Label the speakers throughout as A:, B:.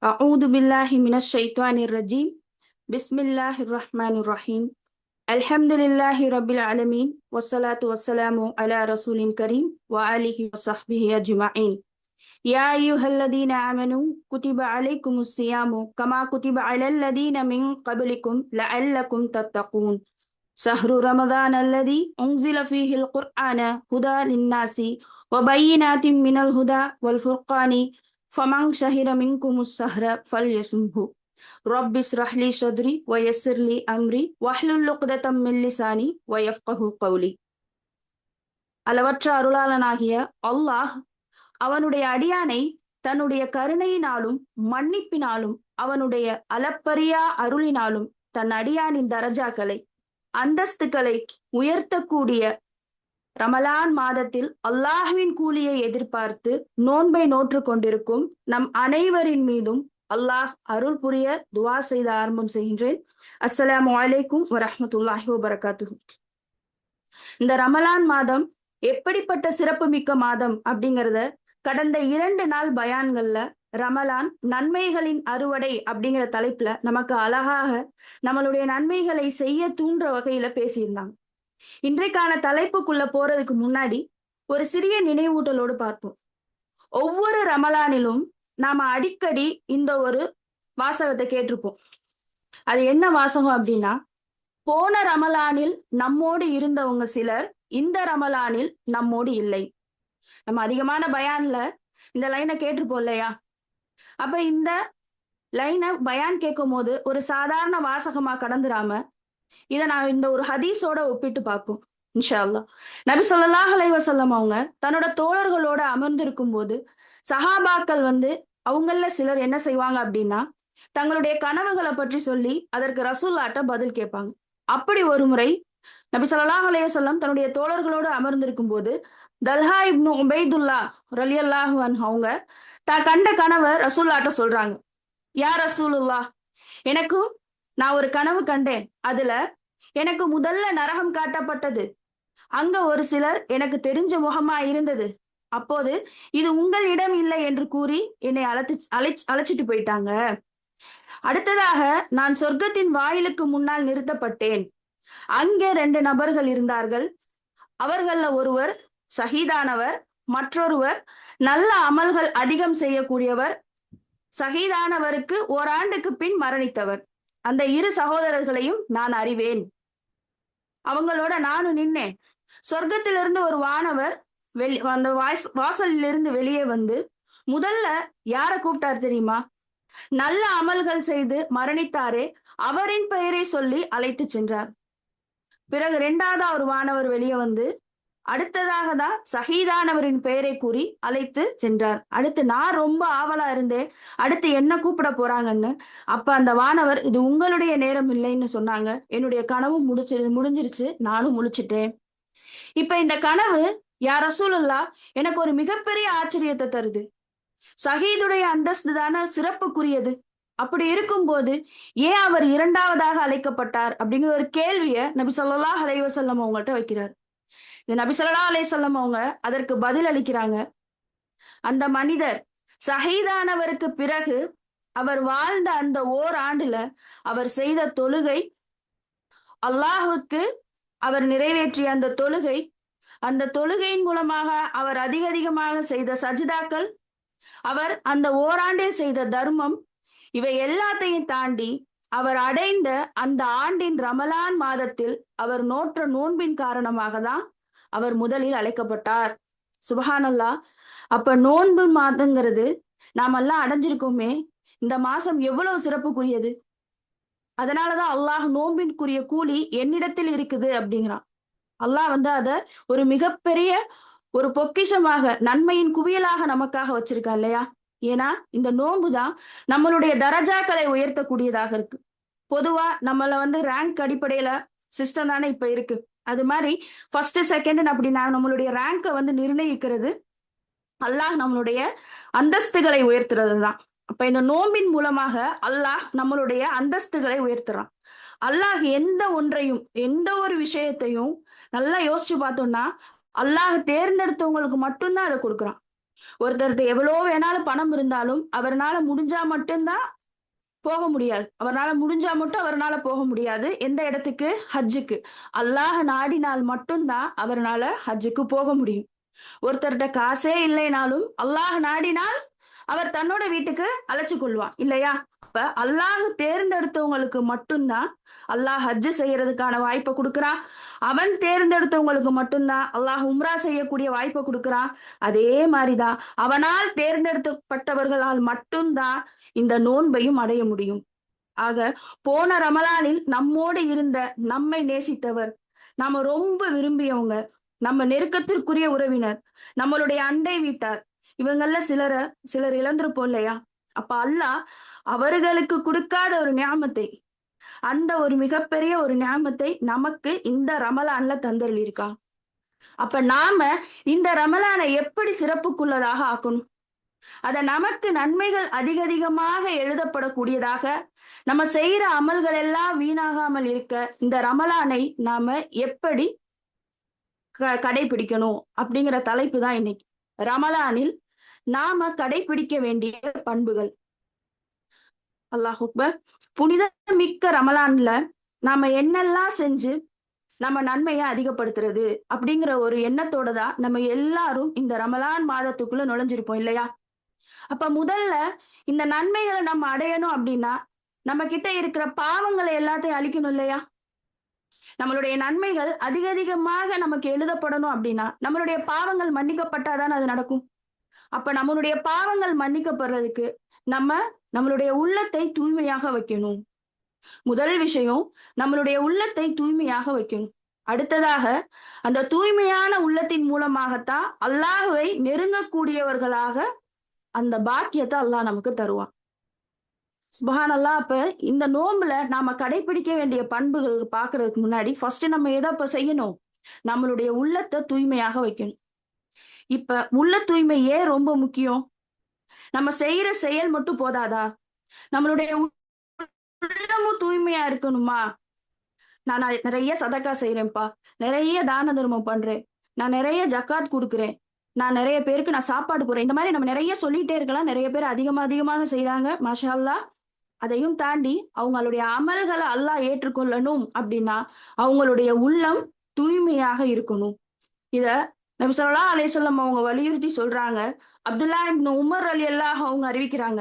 A: أعوذ بالله من الشيطان الرجيم. بسم الله الرحمن الرحيم. الحمد لله رب العالمين والصلاة والسلام على رسول كريم وآله وصحبه أجمعين. يا أيها الذين آمنوا كتب عليكم الصيام كما كتب على الذين من قبلكم لعلكم تتقون. شهر رمضان الذي أنزل فيه القرآن هدى للناس وبينات من الهدى والفرقان فمن شهر منكم الشهر فليصمه. رب اشرح لي صدري ويسر لي أمري واحلل عقدة من لساني ويفقهوا قولي. அளவற்ற அருளாளனாகிய அல்லாஹ் அவனுடைய அடியானை தன்னுடைய கருணையினாலும் மன்னிப்பினாலும் அவனுடைய அளப்பரியா அருளினாலும் தன் அடியானின் தரஜாக்களை அந்தஸ்துக்களை உயர்த்தக்கூடிய ரமலான் மாதத்தில் அல்லாஹ்வின் கூலியை எதிர்பார்த்து நோன்பை நோற்று கொண்டிருக்கும் நம் அனைவரின் மீதும் அல்லாஹ் அருள் புரிய துவா செய்து ஆரம்பம் செய்கின்றேன். அஸ்ஸலாமு அலைக்கும் வரஹ்மத்துல்லாஹி வபரகாத்துஹு. இந்த ரமலான் மாதம் எப்படிப்பட்ட சிறப்பு மிக்க மாதம் அப்படிங்கிறத கடந்த 2 நாள் பயான்கள்ல ரமலான் நன்மைகளின் அறுவடை அப்படிங்கிற தலைப்புல நமக்கு அழகாக நம்மளுடைய நன்மைகளை செய்ய தூண்டுற வகையில பேசியிருந்தாங்க. இன்றைக்கான தலைப்புக்குள்ள போறதுக்கு முன்னாடி ஒரு சிறிய நினைவூட்டலோடு பார்ப்போம். ஒவ்வொரு ரமலானிலும் நாம அடிக்கடி இந்த ஒரு வாசகத்தை கேட்டிருப்போம். அது என்ன வாசகம் அப்படின்னா, போன ரமலானில் நம்மோடு இருந்தவங்க சிலர் இந்த ரமலானில் நம்மோடு இல்லை. நம்ம அதிகமான பயான்ல இந்த லைனை கேட்டிருப்போம் இல்லையா? அப்ப இந்த லைனை பயான் கேட்கும் போது ஒரு சாதாரண வாசகமா கடந்துராம இதை நான் இந்த ஒரு ஹதீஸோட ஒப்பிட்டு பார்ப்போம் இன்ஷா அல்லாஹ். நபி ஸல்லல்லாஹு அலைஹி வஸல்லம் அவங்க தன்னோட தோழர்களோட அமர்ந்திருக்கும் போது சஹாபாக்கள் அவங்கள சிலர் என்ன செய்வாங்க அப்படின்னா, தங்களுடைய கனவுகளை பற்றி சொல்லி அதற்கு ரசூல்லாட்ட பதில் கேட்பாங்க. அப்படி ஒரு முறை நபி ஸல்லல்லாஹு அலைஹி வஸல்லம் தன்னுடைய தோழர்களோடு அமர்ந்திருக்கும் போது தல்ஹா இப்னு உபைதுல்லா ரலியல்லாஹு அன்ஹு அவங்க தான் கண்ட கனவை ரசூல்லாட்ட சொல்றாங்க. யா ரசூலுல்லாஹ், நான் ஒரு கனவு கண்டேன். அதுல எனக்கு முதல்ல நரகம் காட்டப்பட்டது. அங்க ஒரு சிலர் எனக்கு தெரிஞ்ச முகமா இருந்தது. அப்போது இது உங்களிடம் இல்லை என்று கூறி என்னை அழைச்சிட்டு போயிட்டாங்க. அடுத்ததாக நான் சொர்க்கத்தின் வாயிலுக்கு முன்னால் நிறுத்தப்பட்டேன். அங்கே 2 நபர்கள் இருந்தார்கள். அவர்கள ஒருவர் ஷஹீதானவர், மற்றொருவர் நல்ல அமல்கள் அதிகம் செய்யக்கூடியவர். ஷஹீதானவருக்கு ஓராண்டுக்கு பின் மரணித்தவர். அந்த 2 சகோதரர்களையும் நான் அறிவேன். அவங்களோட நானும் நின்னேன். சொர்க்கத்திலிருந்து ஒரு வானவர் அந்த வாசலிலிருந்து வெளியே முதல்ல யார கூப்பிட்டார் தெரியுமா? நல்ல அமல்கள் செய்து மரணித்தாரே அவரின் பெயரை சொல்லி அழைத்து சென்றார். பிறகு 2வது ஒரு வானவர் வெளியே அடுத்ததாக தான் ஷஹீதானவரின் பெயரை கூறி அழைத்து சென்றார். அடுத்து நான் ரொம்ப ஆவலா இருந்தேன், அடுத்து என்ன கூப்பிட போறாங்கன்னு. அப்ப அந்த வானவர், இது உங்களுடைய நேரம் இல்லைன்னு சொன்னாங்க. என்னுடைய கனவு முடிஞ்சிருச்சு, நானும் முழிச்சிட்டேன். இப்ப இந்த கனவு யா ரசூலுல்லாஹ் எனக்கு ஒரு மிகப்பெரிய ஆச்சரியத்தை தருது. ஷஹீதுடைய அந்தஸ்து தானே சிறப்புக்குரியது. அப்படி இருக்கும்போது ஏன் அவர் 2வதாக அழைக்கப்பட்டார் அப்படிங்கிற ஒரு கேள்வியை நபி ஸல்லல்லாஹு அலைஹி வஸல்லம் அவங்கள்ட்ட வைக்கிறார். நபி ஸல்லல்லாஹு அலைஹி வஸல்லம் அவங்க அதற்கு பதில் அளிக்கிறாங்க. அந்த மனிதர் ஷஹீதானவருக்கு பிறகு அவர் வாழ்ந்த அந்த ஓராண்டுல அவர் செய்த தொழுகை, அல்லாஹ்வுக்கு அவர் நிறைவேற்றிய அந்த தொழுகையின் மூலமாக அவர் அதிகமாக செய்த சஜிதாக்கள், அவர் அந்த ஓராண்டில் செய்த தர்மம், இவை எல்லாத்தையும் தாண்டி அவர் அடைந்த அந்த ஆண்டின் ரமலான் மாதத்தில் அவர் நோற்ற நோன்பின் காரணமாக தான் அவர் முதலில் அழைக்கப்பட்டார். சுபஹானல்லாஹ். அப்ப நோன்பு மாதங்கிறது நாமெல்லாம் அடைஞ்சிருக்கோமே, இந்த மாசம் எவ்வளவு சிறப்புக்குரியது. அதனாலதான் அல்லாஹ் நோன்பின்குரிய கூலி என்னிடத்தில் இருக்குது அப்படிங்கிறான். அல்லாஹ் அத ஒரு மிகப்பெரிய ஒரு பொக்கிஷமாக, நன்மையின் குவியலாக நமக்காக வச்சிருக்கான் இல்லையா? ஏன்னா இந்த நோன்பு தான் நம்மளுடைய தரஜாக்களை உயர்த்தக்கூடியதாக இருக்கு. பொதுவா நம்மள ரேங்க் அடிப்படையில சிஸ்டம் தானே இப்ப இருக்கு. அது மாதிரி ஃபர்ஸ்ட் செகண்ட் அப்படி நம்மளுடைய ரேங்கை நிர்ணயிக்கிறது அல்லாஹ் நம்மளுடைய அந்தஸ்துகளை உயர்த்துறது தான். அப்ப இந்த நோம்பின் மூலமாக அல்லாஹ் நம்மளுடைய அந்தஸ்துகளை உயர்த்துறான். அல்லாஹ் எந்த ஒரு விஷயத்தையும் நல்லா யோசிச்சு பார்த்தோம்னா அல்லாஹ் தேர்ந்தெடுத்தவங்களுக்கு மட்டும்தான் அதை கொடுக்குறான். ஒருத்தர்கிட்ட எவ்வளோ வேணாலும் பணம் இருந்தாலும் அவர்னால முடிஞ்சா மட்டும்தான் போக முடியாது. அவர்னால முடிஞ்சா மட்டும் அவர்னால போக முடியாது. எந்த இடத்துக்கு? ஹஜ்ஜுக்கு. அல்லாஹ் நாடினால் மட்டும்தான் அவர்னால ஹஜ்ஜுக்கு போக முடியும். ஒருத்தர்கிட்ட காசே இல்லைனாலும் அல்லாஹ் நாடினால் அவர் தன்னோட வீட்டுக்கு அழைச்சு கொள்வான் இல்லையா? அப்ப அல்லாஹ் தேர்ந்தெடுத்தவங்களுக்கு மட்டும்தான் அல்லாஹ் ஹஜ்ஜு செய்யறதுக்கான வாய்ப்பை கொடுக்குறான். அவன் தேர்ந்தெடுத்தவங்களுக்கு மட்டும்தான் அல்லாஹ் உம்ரா செய்யக்கூடிய வாய்ப்பை கொடுக்குறான். அதே மாதிரிதான் அவனால் தேர்ந்தெடுக்கப்பட்டவர்களால் மட்டும்தான் இந்த நோன்பையும் அடைய முடியும். ஆக போன ரமலானில் நம்மோடு இருந்த, நம்மை நேசித்தவர், நாம ரொம்ப விரும்பியவங்க, நம்ம நெருக்கத்திற்குரிய உறவினர், நம்மளுடைய அண்டை வீட்டார், இவங்கள சிலர் இழந்திருப்போம் இல்லையா? அப்ப அல்லாஹ் அவர்களுக்கு கொடுக்காத ஒரு ஞாபகத்தை, அந்த ஒரு மிகப்பெரிய ஒரு ஞாபகத்தை நமக்கு இந்த ரமலான்ல தந்தருளி இருக்கா. அப்ப நாம இந்த ரமலானை எப்படி சிறப்புக்குள்ளதாக ஆக்கணும்? அத நமக்கு நன்மைகள் அதிக அதிகமாக எழுதப்படக்கூடியதாக, நம்ம செய்யற அமல்கள் எல்லாம் வீணாகாமல் இருக்க இந்த ரமலானை நாம எப்படி கடைபிடிக்கணும் அப்படிங்கிற தலைப்பு தான் இன்னைக்கு. ரமலானில் நாம கடைபிடிக்க வேண்டிய பண்புகள். அல்லாஹ் அக்பர். புனித மிக்க ரமலான்ல நாம என்னெல்லாம் செஞ்சு நம்ம நன்மையை அதிகப்படுத்துறது அப்படிங்கிற ஒரு எண்ணத்தோட தான் நம்ம எல்லாரும் இந்த ரமலான் மாதத்துக்குள்ள நுழைஞ்சிருப்போம் இல்லையா? அப்ப முதல்ல இந்த நன்மைகளை நம்ம அடையணும் அப்படின்னா நம்ம கிட்ட இருக்கிற பாவங்களை எல்லாத்தையும் அழிக்கணும் இல்லையா? நம்மளுடைய நன்மைகள் அதிக அதிகமாக நமக்கு எழுதப்படணும் அப்படின்னா நம்மளுடைய பாவங்கள் மன்னிக்கப்பட்டாதான் அது நடக்கும். அப்ப நம்மளுடைய பாவங்கள் மன்னிக்கப்படுறதுக்கு நம்மளுடைய உள்ளத்தை தூய்மையாக வைக்கணும். முதல் விஷயம், நம்மளுடைய உள்ளத்தை தூய்மையாக வைக்கணும். அடுத்ததாக அந்த தூய்மையான உள்ளத்தின் மூலமாகத்தான் அல்லாஹ்வை நெருங்கக்கூடியவர்களாக அந்த பாக்கியத்தை அல்லாஹ் நமக்கு தருவான். சுபஹான் அல்லாஹ். அப்ப இந்த நோம்புல நாம கடைபிடிக்க வேண்டிய பண்புகள் பாக்குறதுக்கு முன்னாடி ஃபர்ஸ்ட் நம்ம எதை இப்ப செய்யணும்? நம்மளுடைய உள்ளத்தை தூய்மையாக வைக்கணும். இப்ப உள்ள தூய்மை ஏன் ரொம்ப முக்கியம்? நம்ம செய்யற செயல் மட்டும் போதாதா? நம்மளுடைய உள்ளமும் தூய்மையா இருக்கணுமா? நான் நிறைய சதக்கா செய்யறேன்ப்பா, நிறைய தான தர்மம் பண்றேன், நான் நிறைய ஜக்காத் கொடுக்குறேன், நான் நிறைய பேருக்கு நான் சாப்பாடு போறேன், இந்த மாதிரி நம்ம நிறைய சொல்லிட்டே இருக்கலாம். நிறைய பேர் அதிகமாக செய்யறாங்க, மாஷா அல்லாஹ். அதையும் தாண்டி அவங்களுடைய அமல்களை அல்லாஹ் ஏற்றுக்கொள்ளணும் அப்படின்னா அவங்களுடைய உள்ளம் தூய்மையாக இருக்கணும். இத நபி ஸல்லல்லாஹு அலைஹி வஸல்லம் அவங்க வலியுறுத்தி சொல்றாங்க. அப்துல்லா இப்னு உமர் ரலியல்லாஹு அவங்க அறிவிக்கிறாங்க,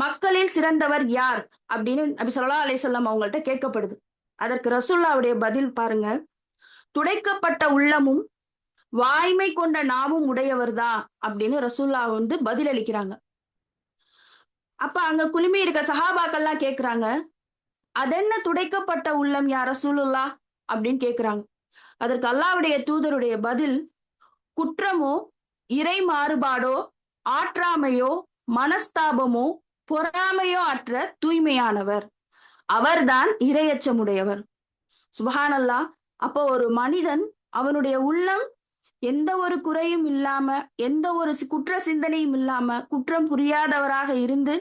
A: மக்களில் சிறந்தவர் யார் அப்படின்னு நபி ஸல்லல்லாஹு அலைஹி வஸல்லம் அவங்கள்ட்ட கேட்கப்படுது. அதற்கு ரசூலுல்லாஹ்வுடைய பதில் பாருங்க, துடைக்கப்பட்ட உள்ளமும் வாய்மை கொண்ட நாவும் உடையவர் தான் அப்படின்னு ரசூலுல்லாஹ் பதில் அளிக்கிறாங்க. அப்ப அங்க குழுமி இருக்க சஹாபாக்கள்லாம் கேக்குறாங்க, அதென்ன துடைக்கப்பட்ட உள்ளம் யா ரசூலுல்லாஹ் அப்படின்னு கேக்குறாங்க. அதற்கு அல்லாஹ்வுடைய தூதருடைய பதில், குற்றமோ இறை மாறுபாடோ ஆற்றாமையோ மனஸ்தாபமோ பொறாமையோ அற்ற தூய்மையானவர், அவர்தான் இரையச்சமுடையவர். சுபஹானல்லாஹ். அப்போ ஒரு மனிதன் அவனுடைய உள்ளம் எந்த ஒரு குறையும் இல்லாம, எந்த ஒரு குற்ற சிந்தனையும் இல்லாம, குற்றம் புரியாதவராக இருந்து,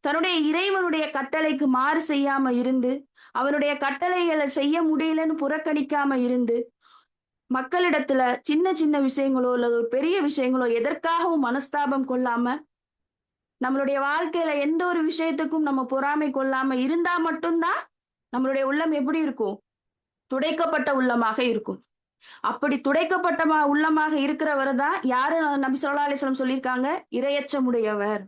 A: தன்னுடைய இறைவனுடைய கட்டளைக்கு மாறு செய்யாம இருந்து, அவனுடைய கட்டளைகளை செய்ய முடியலன்னு புறக்கணிக்காம இருந்து, மக்களிடத்துல சின்ன சின்ன விஷயங்களோ அல்லது ஒரு பெரிய விஷயங்களோ எதற்காகவும் மனஸ்தாபம் கொள்ளாம, நம்மளுடைய வாழ்க்கையில எந்த ஒரு விஷயத்துக்கும் நம்ம பொறாமை கொள்ளாம இருந்தா மட்டும்தான் நம்மளுடைய உள்ளம் எப்படி இருக்கும்? துடைக்கப்பட்ட உள்ளமாக இருக்கும். அப்படி துடைக்கப்பட்ட உள்ளமாக இருக்கிறவர் தான் யாரு? நபி ஸல்லல்லாஹு அலைஹி வஸல்லம் சொல்லியிருக்காங்க, இரையச்சமுடையவர்.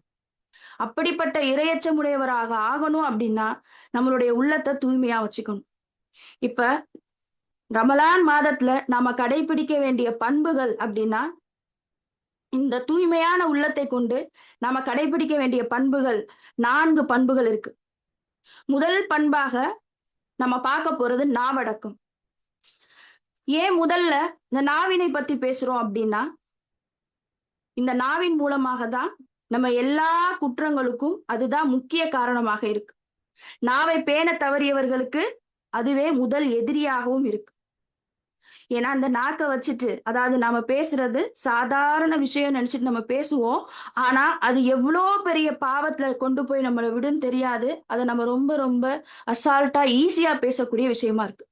A: அப்படிப்பட்ட இரையச்சமுடையவராக ஆகணும் அப்படின்னா நம்மளுடைய உள்ளத்தை தூய்மையா வச்சுக்கணும். இப்ப ரமலான் மாதத்துல நாம கடைபிடிக்க வேண்டிய பண்புகள் அப்படின்னா, இந்த தூய்மையான உள்ளத்தை கொண்டு நாம கடைபிடிக்க வேண்டிய பண்புகள் 4 பண்புகள் இருக்கு. முதல் பண்பாக நம்ம பார்க்க போறது நாவடக்கம். ஏன் முதல்ல இந்த நாவினை பத்தி பேசுறோம் அப்படின்னா, இந்த நாவின் மூலமாக தான் நம்ம எல்லா குற்றங்களுக்கும் அதுதான் முக்கிய காரணமாக இருக்கு. நாவை பேண தவறியவர்களுக்கு அதுவே முதல் எதிரியாகவும் இருக்கு. ஏன்னா அந்த நாக்கை வச்சுட்டு, அதாவது நாம பேசுறது சாதாரண விஷயம் நினைச்சிட்டு நம்ம பேசுவோம். ஆனா அது எவ்வளோ பெரிய பாவத்துல கொண்டு போய் நம்மளை விடுன்னு தெரியாது. அதை நம்ம ரொம்ப ரொம்ப அசால்ட்டா ஈஸியா பேசக்கூடிய விஷயமா இருக்கு.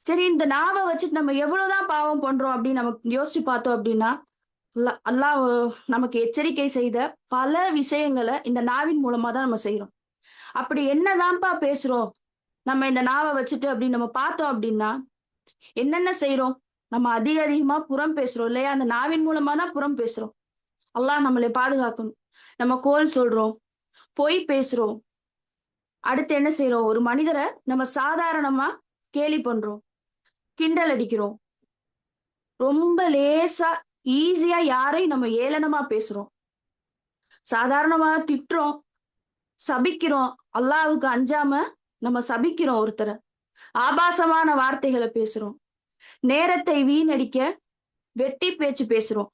A: சரி, இந்த நாவை வச்சுட்டு நம்ம எவ்வளவுதான் பாவம் பண்றோம் அப்படின்னு நமக்கு யோசிச்சு பார்த்தோம் அப்படின்னா, அல்லாஹ் நமக்கு எச்சரிக்கை செய்த பல விஷயங்களை இந்த நாவின் மூலமா தான் நம்ம செய்யறோம். அப்படி என்னதான்ப்பா பேசுறோம் நம்ம இந்த நாவை வச்சுட்டு அப்படின்னு நம்ம பார்த்தோம் அப்படின்னா என்னென்ன செய்யறோம்? நம்ம அதிகமா புறம் பேசுறோம் இல்லையா? அந்த நாவின் மூலமா தான் புறம் பேசுறோம். அல்லாஹ் நம்மளை பாதுகாக்கணும். நம்ம கோல் சொல்றோம், பொய் பேசுறோம். அடுத்து என்ன செய்யறோம்? ஒரு மனிதரை நம்ம சாதாரணமா கேலி பண்றோம், கிண்டல் அடிக்கிறோம். ரொம்ப லேசா ஈஸியா யாரையும் நம்ம ஏளனமா பேசுறோம், சாதாரணமா திட்டுறோம், சபிக்கிறோம். அல்லாஹ்வுக்கு அஞ்சாம நம்ம சபிக்கிறோம் ஒருத்தரை. ஆபாசமான வார்த்தைகளை பேசுறோம், நேரத்தை வீணடிக்க வெட்டி பேச்சு பேசுறோம்,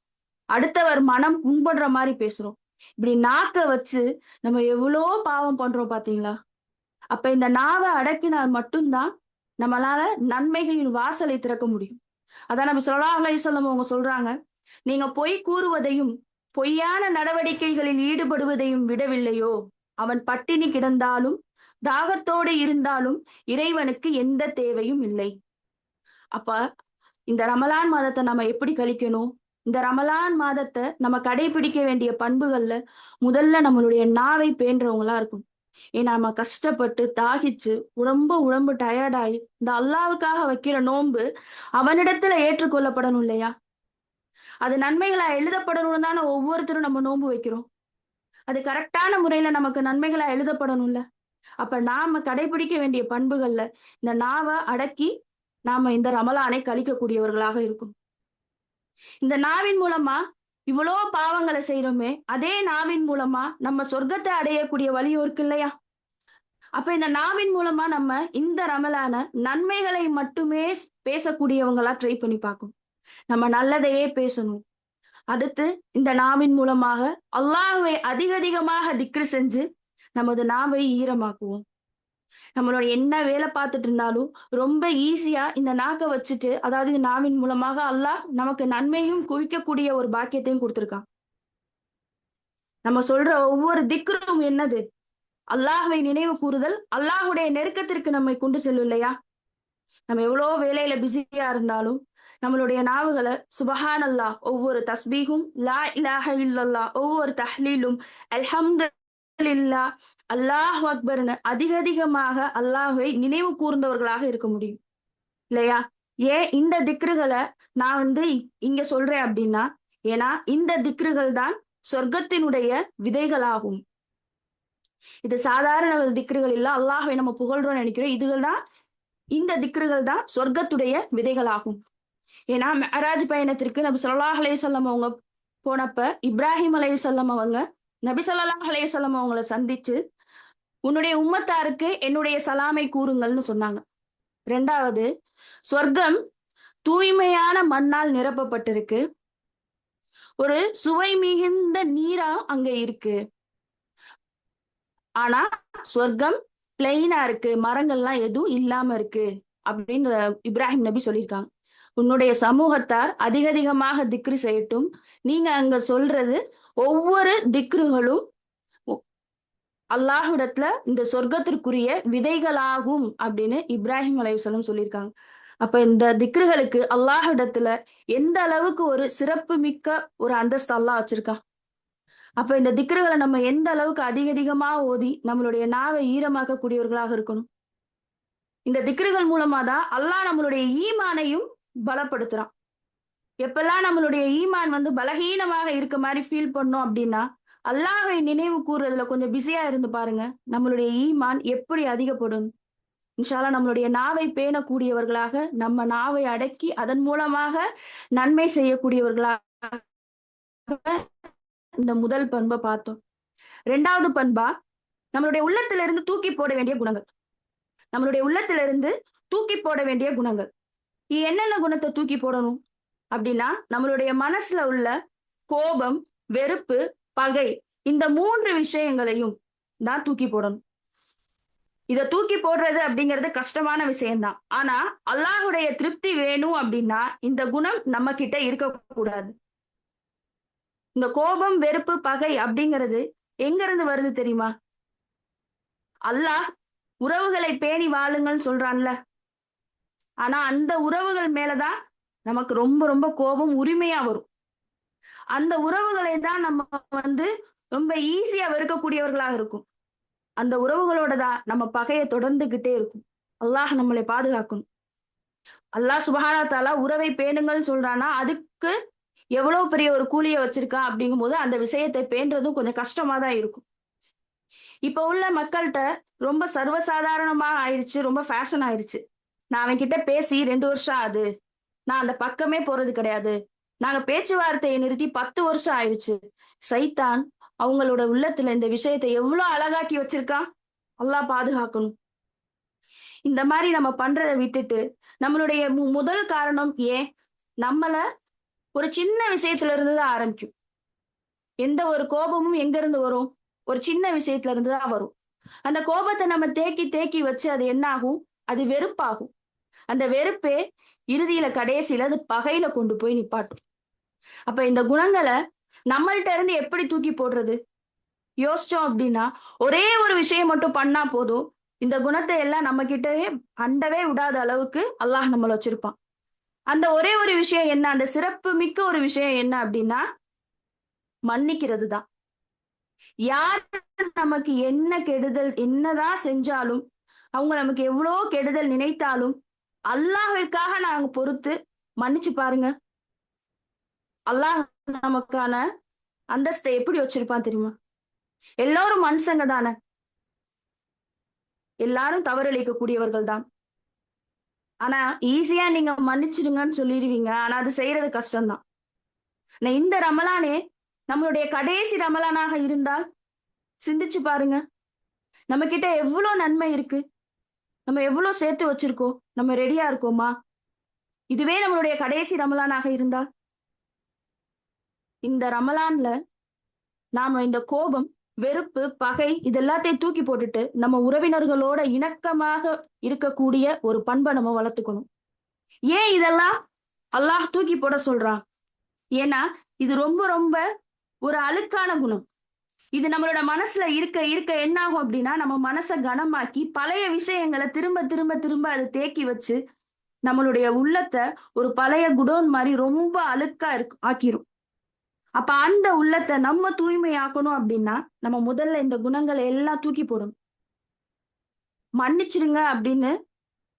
A: அடுத்தவர் மனம் புண்படுற மாதிரி பேசுறோம். இப்படி நாக்க வச்சு நம்ம எவ்வளோ பாவம் பண்றோம் பாத்தீங்களா? அப்ப இந்த நாவை அடக்கினால் மட்டும்தான் நம்மளால நன்மைகளின் வாசலை திறக்க முடியும். அதான் நபி ஸல்லல்லாஹு அலைஹி வஸல்லம் அவங்க சொல்றாங்க, நீங்க பொய் கூறுவதையும் பொய்யான நடவடிக்கைகளில் ஈடுபடுவதையும் விடவில்லையோ, அவன் பட்டினி கிடந்தாலும் தாகத்தோடு இருந்தாலும் இறைவனுக்கு எந்த தேவையும் இல்லை. அப்ப இந்த ரமலான் மாதத்தை நம்ம எப்படி கழிக்கணும்? இந்த ரமலான் மாதத்தை நம்ம கடைபிடிக்க வேண்டிய பண்புகள்ல முதல்ல நம்மளுடைய நாவை பேணுறவங்களா இருக்கும். ஏன்னா நம்ம கஷ்டப்பட்டு தாகிச்சு உடம்பு டயர்டாயி இந்த அல்லாவுக்காக வைக்கிற நோன்பு அவனிடத்துல ஏற்றுக்கொள்ளப்படணும் இல்லையா? அது நன்மைகளா எழுதப்படணும் தானே ஒவ்வொருத்தரும் நம்ம நோன்பு வைக்கிறோம். அது கரெக்டான முறையில நமக்கு நன்மைகளா எழுதப்படணும்ல. அப்ப நாம கடைபிடிக்க வேண்டிய பண்புகள்ல இந்த நாவை அடக்கி நாம இந்த ரமலானை கழிக்கக்கூடியவர்களாக இருக்கும். இந்த நாவின் மூலமா இவ்வளோ பாவங்களை செய்யறோமே, அதே நாவின் மூலமா நம்ம சொர்க்கத்தை அடையக்கூடிய வழியும் இருக்கு இல்லையா? அப்ப இந்த நாவின் மூலமா நம்ம இந்த ரமலான நன்மைகளை மட்டுமே பேசக்கூடியவங்களா ட்ரை பண்ணி பார்க்கணும். நம்ம நல்லதையே பேசணும். அடுத்து இந்த நாவின் மூலமாக அல்லாஹ்வை அதிகமாக திக்ரு செஞ்சு நமது நாவை ஈரமாக்குவோம். நம்மளோட என்ன வேலை பார்த்துட்டு இருந்தாலும் ரொம்ப ஈஸியா இந்த நாக்கை வச்சுட்டு, அதாவது இந்த நாவின் மூலமாக அல்லாஹ் நமக்கு நன்மையும் குவிக்கக்கூடிய ஒரு பாக்கியத்தையும் கொடுத்திருக்கான். நம்ம சொல்ற ஒவ்வொரு திக்ரும் என்னது? அல்லாஹ்வை நினைவு கூறுதல், அல்லாஹ்வுடைய நெருக்கத்திற்கு நம்மை கொண்டு செல்லும் இல்லையா? நம்ம எவ்வளோ வேலையில பிஸியா இருந்தாலும் நம்மளுடைய நாவுகளை சுபஹான் அல்லாஹ் ஒவ்வொரு தஸ்பீகும், லா இலாஹ இல்லல்லாஹ் ஒவ்வொரு தஹ்லீலும், அல்ஹம்துலில்லாஹ், அல்லாஹ் அக்பர்னு அதிகமாக அல்லாஹ்வை நினைவு கூர்ந்தவர்களாக இருக்க முடியும் இல்லையா? ஏன் இந்த திக்ருகளை நான் இங்க சொல்றேன் அப்படின்னா, ஏன்னா இந்த திக்ருகள் தான் சொர்க்கத்தினுடைய விதைகளாகும். இது சாதாரண திக்ருகள் இல்ல, அல்லாஹ்வை நம்ம புகழ்றோம்னு நினைக்கிறோம். இந்த திக்ருகள் தான் சொர்க்கத்துடைய விதைகளாகும். ஏன்னா மெஹராஜ் பயணத்திற்கு நபி ஸல்லல்லாஹு அலைஹி வஸல்லம் அவங்க போனப்ப இப்ராஹிம் அலைஹிஸ்ஸலாம் அவங்க நபி ஸல்லல்லாஹு அலைஹி வஸல்லம் அவங்கள சந்திச்சு, உன்னுடைய உம்மத்தாருக்கு என்னுடைய சலாமை கூறுங்கள்னு சொன்னாங்க. ரெண்டாவது, சொர்க்கம் தூய்மையான மண்ணால் நிரப்பப்பட்டிருக்கு, ஒரு சுவை மிகுந்த நீரா அங்க இருக்கு. ஆனா சொர்க்கம் பிளெயினா இருக்கு, மரங்கள்லாம் எதுவும் இல்லாம இருக்கு அப்படின்னு இப்ராஹிம் நபி சொல்லியிருக்காங்க. உன்னுடைய சமூகத்தார் அதிகமாக திக்ரு செய்யட்டும், நீங்க அங்க சொல்றது ஒவ்வொரு திக்ருகளும் அல்லாஹ்விடத்துல இந்த சொர்க்கத்திற்குரிய விதைகளாகும் அப்படின்னு இப்ராஹிம் அலைஹிஸ்ஸலாம் சொல்லியிருக்காங்க. அப்ப இந்த திக்ருகளுக்கு அல்லாஹ்விடத்துல எந்த அளவுக்கு ஒரு சிறப்பு மிக்க ஒரு அந்தஸ்து அல்லாஹ் வச்சிருக்கான். அப்ப இந்த திக்ருகளை நம்ம எந்த அளவுக்கு அதிகமா ஓதி நம்மளுடைய நாவை ஈரமாக்கக்கூடியவர்களாக இருக்கணும். இந்த திக்ருகள் மூலமா தான் அல்லாஹ் நம்மளுடைய ஈமானையும் பலப்படுத்துறான். எப்பெல்லாம் நம்மளுடைய ஈமான் பலகீனமாக இருக்க மாதிரி ஃபீல் பண்ணோம் அப்படின்னா, அல்லாஹ்வை நினைவு கூறுறதுல கொஞ்சம் பிஸியா இருந்து பாருங்க, நம்மளுடைய ஈமான் எப்படி அதிகப்படும். இன்ஷா அல்லாஹ் நம்மளுடைய நாவை பேணக்கூடியவர்களாக, நம்ம நாவை அடக்கி அதன் மூலமாக நன்மை செய்யக்கூடியவர்களாக இந்த முதல் பண்பை பார்த்தோம். ரெண்டாவது பண்பா நம்மளுடைய உள்ளத்திலிருந்து தூக்கி போட வேண்டிய குணங்கள். நம்மளுடைய உள்ளத்திலிருந்து தூக்கி போட வேண்டிய குணங்கள் என்னென்ன குணத்தை தூக்கி போடணும் அப்படின்னா, நம்மளுடைய மனசுல உள்ள கோபம், வெறுப்பு, பகை, இந்த 3 விஷயங்களையும் தான் தூக்கி போடணும். இத தூக்கி போடுறது அப்படிங்கிறது கஷ்டமான விஷயம்தான். ஆனா அல்லாஹ்வுடைய திருப்தி வேணும் அப்படின்னா இந்த குணம் நம்ம கிட்ட இருக்கக்கூடாது. இந்த கோபம், வெறுப்பு, பகை அப்படிங்கிறது எங்க இருந்து வருது தெரியுமா? அல்லாஹ் உறவுகளை பேணி வாழுங்கள் சொல்றான்ல, ஆனா அந்த உறவுகள் மேலதான் நமக்கு ரொம்ப கோபம் உரிமையா வரும். அந்த உறவுகளை தான் நம்ம வந்து ரொம்ப ஈஸியா வெறுக்கக்கூடியவர்களாக இருக்கும். அந்த உறவுகளோட தான் நம்ம பகையை தொடர்ந்துகிட்டே இருக்கும். அல்லாஹ் நம்மளை பாதுகாக்கணும். அல்லாஹ் சுப்ஹானஹு வ தஆலா உறவை பேணுங்கள்னு சொல்றானா, அதுக்கு எவ்வளவு பெரிய ஒரு கூலிய வச்சிருக்கான் அப்படிங்கும்போது அந்த விஷயத்தை பேணுறதும் கொஞ்சம் கஷ்டமா தான் இருக்கும். இப்ப உள்ள மக்கள்கிட்ட ரொம்ப சர்வசாதாரணமா ஆயிருச்சு, ரொம்ப ஃபேஷன் ஆயிருச்சு. நான் அவன்கிட்ட பேசி 2 வருஷம் ஆகுது, நான் அந்த பக்கமே போறது கிடையாது, நாங்க பேச்சுவார்த்தையை நிறுத்தி 10 வருஷம் ஆயிருச்சு. சைத்தான் அவங்களோட உள்ளத்துல இந்த விஷயத்தை எவ்வளவு அழகாக்கி வச்சிருக்கான். அல்லாஹ் பாதுகாக்கணும். இந்த மாதிரி நம்ம பண்றதை விட்டுட்டு நம்மளுடைய முதல் காரணம் ஏன் நம்மள ஒரு சின்ன விஷயத்துல இருந்து தான் ஆரம்பிக்கும். எந்த ஒரு கோபமும் எங்க இருந்து வரும்? ஒரு சின்ன விஷயத்துல இருந்து தான் வரும். அந்த கோபத்தை நம்ம தேக்கி தேக்கி வச்சு அது என்ன ஆகும்? அது வெறுப்பாகும். அந்த வெறுப்பே இறுதியில கடைசியில அது பகையில கொண்டு போய் நிப்பாட்டும். அப்ப இந்த குணங்களை நம்மள்ட்ட இருந்து எப்படி தூக்கி போடுறது? யோசிச்சோம் அப்படின்னா ஒரே ஒரு விஷயம் மட்டும் பண்ணா போதும், இந்த குணத்தை எல்லாம் நம்ம கிட்டவே அண்டவே விடாத அளவுக்கு அல்லாஹ் நம்மள வச்சிருப்பான். அந்த ஒரே ஒரு விஷயம் என்ன? அந்த சிறப்பு மிக்க ஒரு விஷயம் என்ன அப்படின்னா மன்னிக்கிறது தான். யார் நமக்கு என்ன கெடுதல் என்னதான் செஞ்சாலும், அவங்க நமக்கு எவ்வளோ கெடுதல் நினைத்தாலும் அல்லாஹ்விற்காக நாங்க பொறுத்து மன்னிச்சு பாருங்க. அல்லாஹ் நமக்கான அந்தஸ்தை எப்படி வச்சிருப்பான் தெரியுமா? எல்லாரும் மனுஷங்க தானே, எல்லாரும் தவறளிக்க கூடியவர்கள் தான். ஆனா ஈஸியா நீங்க மன்னிச்சிடுங்கன்னு சொல்லிடுவீங்க. ஆனா அது செய்யறது கஷ்டம்தான். இந்த ரமலானே நம்மளுடைய கடைசி ரமலானாக இருந்தால் சிந்திச்சு பாருங்க. நம்ம கிட்ட எவ்வளவு நன்மை இருக்கு, நம்ம எவ்வளவு சேர்த்து வச்சிருக்கோம், நம்ம ரெடியா இருக்கோமா? இதுவே நம்மளுடைய கடைசி ரமலானாக இருந்தால், இந்த ரமலான்ல நாம இந்த கோபம், வெறுப்பு, பகை இதெல்லாத்தையும் தூக்கி போட்டுட்டு நம்ம உறவினர்களோட இணக்கமாக இருக்கக்கூடிய ஒரு பண்பை நம்ம வளர்த்துக்கணும். ஏன் இதெல்லாம் அல்லாஹ் தூக்கி போட சொல்றான்? ஏன்னா இது ரொம்ப ரொம்ப ஒரு அழுக்கான குணம். இது நம்மளோட மனசுல இருக்க இருக்க என்ன ஆகும் அப்படின்னா, நம்ம மனசை கனமாக்கி பழைய விஷயங்களை திரும்ப திரும்ப திரும்ப அதை தேக்கி வச்சு நம்மளுடைய உள்ளத்தை ஒரு பழைய குடோன் மாதிரி ரொம்ப அழுக்கா ஆக்கிரும். அப்ப அந்த உள்ளத்தை நம்ம தூய்மையாக்கணும் அப்படின்னா நம்ம முதல்ல இந்த குணங்களை எல்லாம் தூக்கி போடணும். மன்னிச்சிருங்க அப்படின்னு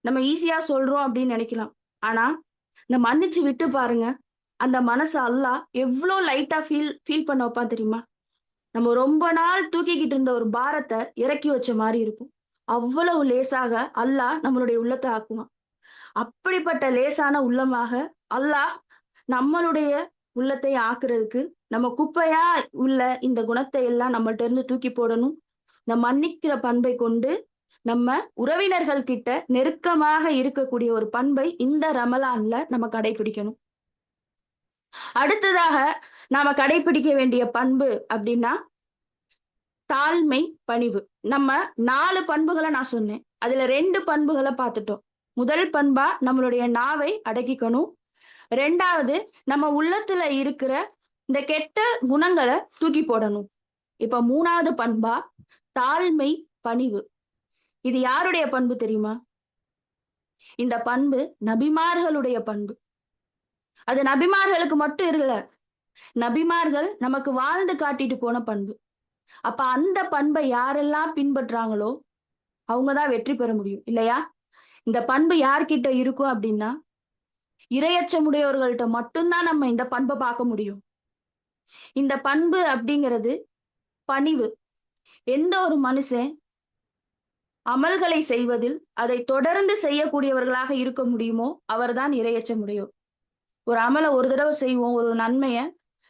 A: நம்ம ஈஸியா சொல்றோம் அப்படின்னு நினைக்கலாம். ஆனா இந்த மன்னிச்சு விட்டு பாருங்க, அந்த மனசு அல்லாஹ் எவ்வளவு லைட்டா ஃபீல் பண்ண வைப்பான் தெரியுமா? நம்ம ரொம்ப நாள் தூக்கிக்கிட்டு இருந்த ஒரு பாரத்தை இறக்கி வச்ச மாதிரி இருக்கும். அவ்வளவு லேசாக அல்லாஹ் நம்மளுடைய உள்ளத்தை ஆக்குவான். அப்படிப்பட்ட லேசான உள்ளமாக அல்லாஹ் நம்மளுடைய உள்ளத்தை ஆக்குறதுக்கு நம்ம குப்பையா உள்ள இந்த குணத்தை எல்லாம் நம்மள்ட்ட இருந்து தூக்கி போடணும். இந்த மன்னிக்கிற பண்பை கொண்டு நம்ம உறவினர்கள் கிட்ட நெருக்கமாக இருக்கக்கூடிய ஒரு பண்பை இந்த ரமலான்ல நம்ம கடைபிடிக்கணும். அடுத்ததாக நாம கடைபிடிக்க வேண்டிய பண்பு அப்படின்னா தாழ்மை, பணிவு. நம்ம 4 பண்புகளை நான் சொன்னேன். அதுல 2 பண்புகளை பார்த்துட்டோம். முதல் பண்பா நம்மளுடைய நாவை அடக்கிக்கணும். 2வது நம்ம உள்ளத்துல இருக்கிற இந்த கெட்ட குணங்களை தூக்கி போடணும். இப்ப 3வது பண்பா தாழ்மை, பணிவு. இது யாருடைய பண்பு தெரியுமா? இந்த பண்பு நபிமார்களுடைய பண்பு. அது நபிமார்களுக்கு மட்டும் இல்ல, நபிமார்கள் நமக்கு வாழ்ந்து காட்டிட்டு போன பண்பு. அப்ப அந்த பண்பை யாரெல்லாம் பின்பற்றாங்களோ அவங்கதான் வெற்றி பெற முடியும் இல்லையா? இந்த பண்பு யார்கிட்ட இருக்கும் அப்படின்னா இரையச்சமுடையவர்கள்ட்ட மட்டும்தான் நம்ம இந்த பண்பை பார்க்க முடியும். இந்த பண்பு அப்படிங்கிறது பணிவு. எந்த ஒரு மனுஷன் அமல்களை செய்வதில் அதை தொடர்ந்து செய்யக்கூடியவர்களாக இருக்க முடியுமோ அவர்தான் இரையச்சமுடையோர். ஒரு அமலை ஒரு தடவை செய்வோம், ஒரு நன்மையை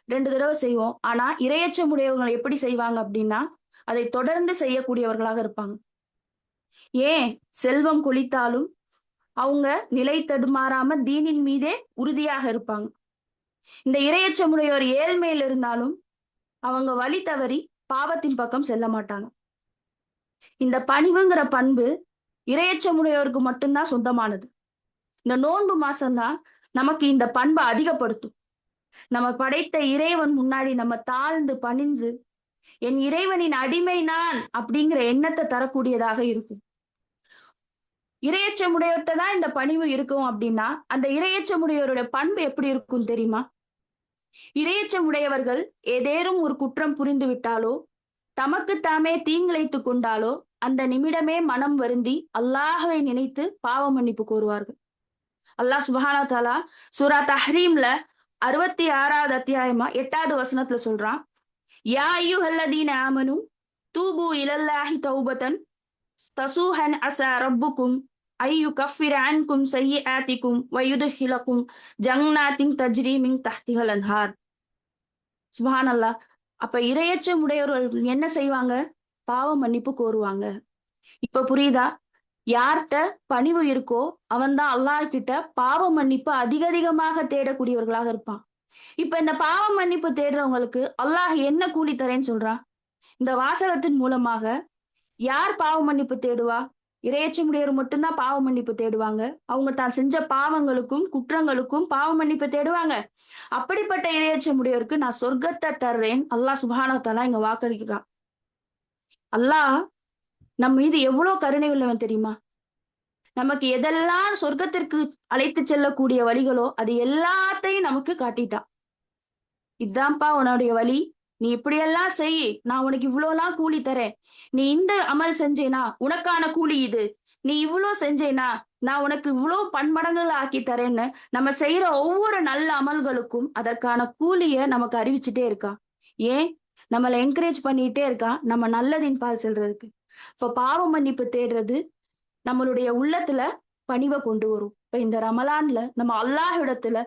A: 2 தடவை செய்வோம். ஆனா இரையச்சமுடையவங்களை எப்படி செய்வாங்க அப்படின்னா அதை தொடர்ந்து செய்யக்கூடியவர்களாக இருப்பாங்க. ஏன் செல்வம் கொளித்தாலும் அவங்க நிலை தடுமாறாம தீனின் மீதே உறுதியாக இருப்பாங்க. இந்த இரையச்சமுடையோர் ஏழ்மையில் இருந்தாலும் அவங்க வழி தவறி பாவத்தின் பக்கம் செல்ல மாட்டாங்க. இந்த பணிவுங்கிற பண்பு இரையச்சமுடையோருக்கு மட்டும்தான் சொந்தமானது. இந்த நோன்பு மாசம்தான் நமக்கு இந்த பண்பை அதிகப்படுத்தும். நம்ம படைத்த இறைவன் முன்னாடி நம்ம தாழ்ந்து பணிஞ்சு என் இறைவனின் அடிமை நான் அப்படிங்கிற எண்ணத்தை தரக்கூடியதாக இருக்கும். இரையச்சமுடையோர்கிட்ட தான் இந்த பணிவு இருக்கும் அப்படின்னா அந்த இரையச்சமுடையோருடைய பண்பு எப்படி இருக்கும் தெரியுமா? இரையச்சம் உடையவர்கள் ஏதேனும் ஒரு குற்றம் புரிந்து விட்டாலோ தமக்கு தாமே தீங்கிழைத்துக் கொண்டாலோ அந்த நிமிடமே மனம் வருந்தி அல்லாஹ்வை நினைத்து பாவ மன்னிப்பு கோருவார்கள். அல்லாஹ் சுப்ஹானஹு வ தஆலா சூரா தஹ்ரீம்ல 66வது அத்தியாயமா 8வது வசனத்துல சொல்றான், யா அய்யுஹல்லதீன ஆமனு தூபு இலல்லாஹி தௌபதன் தசூஹன் அஸா ரப்புக்கும் ஐயு கஃபிர அன்கும் சய்யிஆத்திக்கும் வயுதுஹிலக்கும் ஜன்னாத்தின் தஜ்ரி மின் தஹ்திஹல் அன்ஹார். சுப்ஹானல்லாஹ். அப்ப இரையச்சம் உடையவர்கள் என்ன செய்வாங்க? பாவ மன்னிப்பு கோருவாங்க. இப்ப புரியுதா? யார்கிட்ட பணிவு இருக்கோ அவன் தான் அல்லாஹ் கிட்ட பாவ மன்னிப்பு அதிக அதிகமாக தேடக்கூடியவர்களாக இருப்பான். இப்ப இந்த பாவ மன்னிப்பு தேடுறவங்களுக்கு அல்லாஹ் என்ன கூலி தரேன்னு சொல்றான்? இந்த வாசகத்தின் மூலமாக யார் பாவ மன்னிப்பு தேடுவா? இரையச்சமுடையவர் மட்டும்தான் பாவ மன்னிப்பு தேடுவாங்க. அவங்க தான் செஞ்ச பாவங்களுக்கும் குற்றங்களுக்கும் பாவ மன்னிப்பு தேடுவாங்க. அப்படிப்பட்ட இரையச்சமுடையவருக்கு நான் சொர்க்கத்தை தர்றேன் அல்லாஹ் சுப்ஹானஹு வ தஆலா இங்க வாக்களிக்கிறான். அல்லாஹ் நம் மீது எவ்வளவு கருணை உள்ளவன் தெரியுமா? நமக்கு எதெல்லாம் சொர்க்கத்திற்கு அழைத்து செல்லக்கூடிய வழிகளோ அது எல்லாத்தையும் நமக்கு காட்டிட்டான். இதான்ப்பா உன்னுடைய வழி, நீ இப்படியெல்லாம் செய், நான் உனக்கு இவ்வளோலாம் கூலி தரேன். நீ இந்த அமல் செஞ்சேனா உனக்கான கூலி இது, நீ இவ்வளோ செஞ்சேனா நான் உனக்கு இவ்வளோ பன்மடங்குகள் ஆக்கி தரேன்னு நம்ம செய்யற ஒவ்வொரு நல்ல அமல்களுக்கும் அதற்கான கூலிய நமக்கு அறிவிச்சுட்டே இருக்கான். ஏன்? நம்மளை என்கரேஜ் பண்ணிட்டே இருக்கான் நம்ம நல்லதின் பால் செல்றதுக்கு. இப்ப பாவ மன்னிப்பு தேடுறது நம்மளுடைய உள்ளத்துல பணிவை கொண்டு வரும். இப்ப இந்த ரமலான்ல நம்ம அல்லாஹ் இடத்துல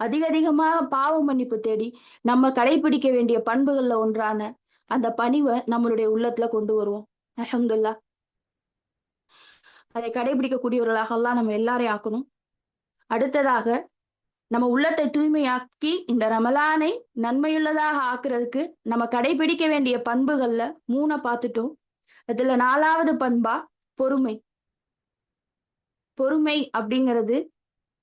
A: அதிக அதிகமாக பாவ மன்னிப்பு தேடி நம்ம கடைபிடிக்க வேண்டிய பண்புகள்ல ஒன்றான அந்த பணிவை நம்மளுடைய உள்ளத்துல கொண்டு வருவோம். அல்ஹம்துலில்லாஹ். அதை கடைபிடிக்கக்கூடியவர்களாக அல்லாஹ் நம்ம எல்லாரையும் ஆக்கணும். அடுத்ததாக நம்ம உள்ளத்தை தூய்மையாக்கி இந்த ரமலானை நன்மையுள்ளதாக ஆக்குறதுக்கு நம்ம கடைபிடிக்க வேண்டிய பண்புகள்ல 3 பார்த்துட்டோம். அதுல 4வது பண்பா பொறுமை. பொறுமை அப்படிங்கிறது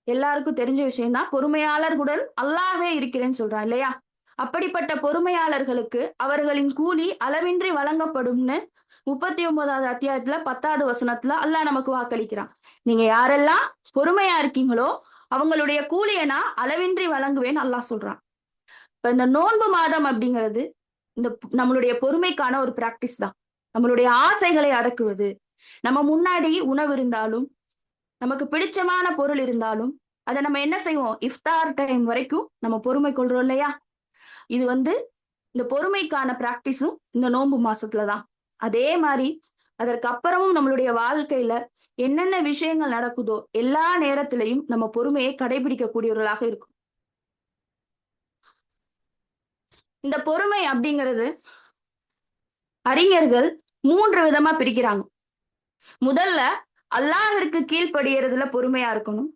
A: எல்லாருக்கும் தெரிஞ்ச விஷயம்தான். பொறுமையாளர்களுடன் அல்லாஹ்வே இருக்கிறேன்னு சொல்றான் இல்லையா? அப்படிப்பட்ட பொறுமையாளர்களுக்கு அவர்களின் கூலி அளவின்றி வழங்கப்படும்னு 39வது அத்தியாயத்துல 10வது வசனத்துல அல்லாஹ் நமக்கு வாக்களிக்கிறான். நீங்க யாரெல்லாம் பொறுமையா இருக்கீங்களோ அவங்களுடைய கூலியை நான் அளவின்றி வழங்குவேன் அல்லாஹ் சொல்றான். இப்ப இந்த நோன்பு மாதம் அப்படிங்கிறது இந்த நம்மளுடைய பொறுமைக்கான ஒரு பிராக்டிஸ் தான். நம்மளுடைய ஆசைகளை அடக்குவது. நம்ம முன்னாடி உணவு இருந்தாலும் நமக்கு பிடிச்சமான பொருள் இருந்தாலும் அதை நம்ம என்ன செய்வோம்? இஃப்தார் டைம் வரைக்கும் நம்ம பொறுமை கொள்றோம் இல்லையா? இது இந்த பொறுமைக்கான பிராக்டிஸும் இந்த நோன்பு மாசத்துலதான். அதே மாதிரி அதற்கு அப்புறமும் நம்மளுடைய வாழ்க்கையில என்னென்ன விஷயங்கள் நடக்குதோ எல்லா நேரத்திலையும் நம்ம பொறுமையை கடைபிடிக்கக்கூடியவர்களாக இருக்கும். இந்த பொறுமை அப்படிங்கிறது அறிஞர்கள் 3 விதமா பிரிக்கிறாங்க. முதல்ல அல்லாஹ்விற்கு கீழ்ப்படியறதுல பொறுமையா இருக்கணும்.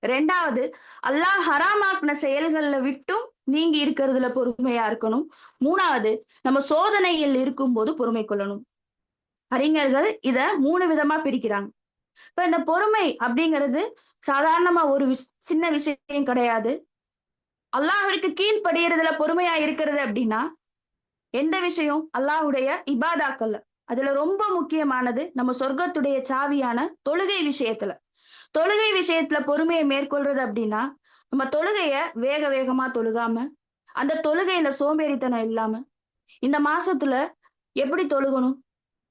A: 2வது அல்லாஹ் ஹராமாக்குன செயல்கள்ல விட்டும் நீங்கி இருக்கிறதுல பொறுமையா இருக்கணும். 3வது நம்ம சோதனையில் இருக்கும்போது பொறுமை கொள்ளணும். அறிஞர்கள் இத 3 விதமா பிரிக்கிறாங்க. இப்ப இந்த பொறுமை அப்படிங்கிறது சாதாரணமா ஒரு சின்ன விஷயம் கிடையாது. அல்லாஹ்விற்கு கீழ்ப்படியறதுல பொறுமையா இருக்கிறது அப்படின்னா எந்த விஷயம்? அல்லாஹ்வுடைய இபாதாக்கள்ல. அதுல ரொம்ப முக்கியமானது நம்ம சொர்க்கத்துடைய சாவியான தொழுகை விஷயத்துல. தொழுகை விஷயத்துல பொறுமையை மேற்கொள்றது அப்படின்னா நம்ம தொழுகைய வேக வேகமா தொழுகாம அந்த தொழுகையில சோம்பேறித்தனம் இல்லாம இந்த மாசத்துல எப்படி தொழுகணும்,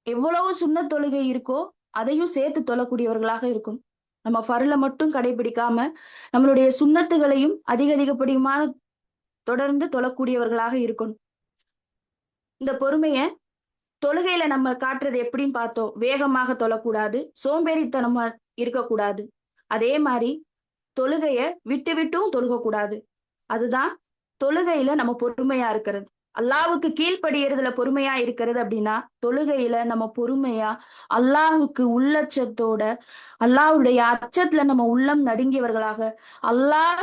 A: எவ்வளவு சுன்ன தொழுகை இருக்கோ அதையும் சேர்த்து தொழக்கூடியவர்களாக இருக்கும். நம்ம ஃபர்ல மட்டும் கடைபிடிக்காம நம்மளுடைய சுன்னத்துகளையும் அதிகப்படியான தொடர்ந்து தொழக்கூடியவர்களாக இருக்கணும். இந்த பொறுமைய தொழுகையில நம்ம காட்டுறது எப்படின்னு பார்த்தோம். வேகமாக தொழக்கூடாது, சோம்பேறித்தனமா இருக்கக்கூடாது. அதே மாதிரி தொழுகைய விட்டு விட்டும் தொழுகக்கூடாது. அதுதான் தொழுகையில நம்ம பொறுமையா இருக்கிறது. அல்லாஹ்வுக்கு கீழ்ப்படியறதுல பொறுமையா இருக்கிறது அப்படின்னா தொழுகையில நம்ம பொறுமையா அல்லாஹ்வுக்கு உள்ளச்சத்தோட அல்லாஹ்வுடைய அச்சத்துல நம்ம உள்ளம் நடுங்கியவர்களாக அல்லாஹ்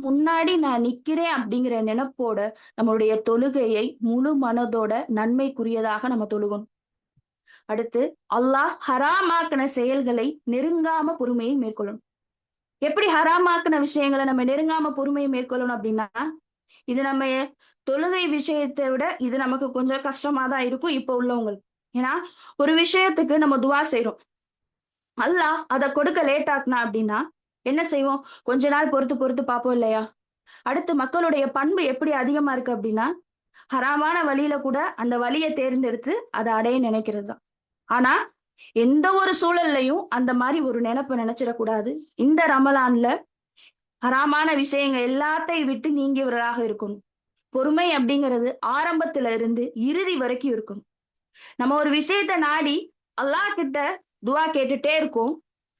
A: முன்னாடி நான் நிக்கிறேன் அப்படிங்கிற நினைப்போட நம்மளுடைய தொழுகையை முழு மனதோட நன்மைக்குரியதாக நம்ம தொழுகணும். அடுத்து அல்லாஹ் ஹராமாக்கின செயல்களை நெருங்காம பொறுமையை மேற்கொள்ளணும். எப்படி ஹராமாக்கின விஷயங்களை நம்ம நெருங்காம பொறுமையை மேற்கொள்ளணும் அப்படின்னா இது நம்ம தொழுகை விஷயத்தை விட இது நமக்கு கொஞ்சம் கஷ்டமா தான் இருக்கும் இப்ப உள்ளவங்களுக்கு. ஏன்னா ஒரு விஷயத்துக்கு நம்ம துவா செய்யறோம், அல்லாஹ் அதை கொடுக்க லேட் ஆக்குனா அப்படின்னா என்ன செய்வோம்? கொஞ்ச நாள் பொறுத்து பார்ப்போம் இல்லையா? அடுத்து மக்களுடைய பண்பு எப்படி அதிகமா இருக்கு அப்படின்னா, ஹராமான வழியில கூட அந்த வழியை தேர்ந்தெடுத்து அதை அடைய நினைக்கிறது தான். ஆனா எந்த ஒரு சூழல்லையும் அந்த மாதிரி ஒரு நினைப்பை நினைச்சிடக்கூடாது. இந்த ரமலான்ல ஹராமான விஷயங்கள் எல்லாத்தையும் விட்டு நீங்கியவர்களாக இருக்கணும். பொறுமை அப்படிங்கிறது ஆரம்பத்துல இருந்து இறுதி வரைக்கும் இருக்கும். நம்ம ஒரு விஷயத்த நாடி அல்லாஹ் கிட்ட துவா கேட்டுட்டே இருக்கோம்.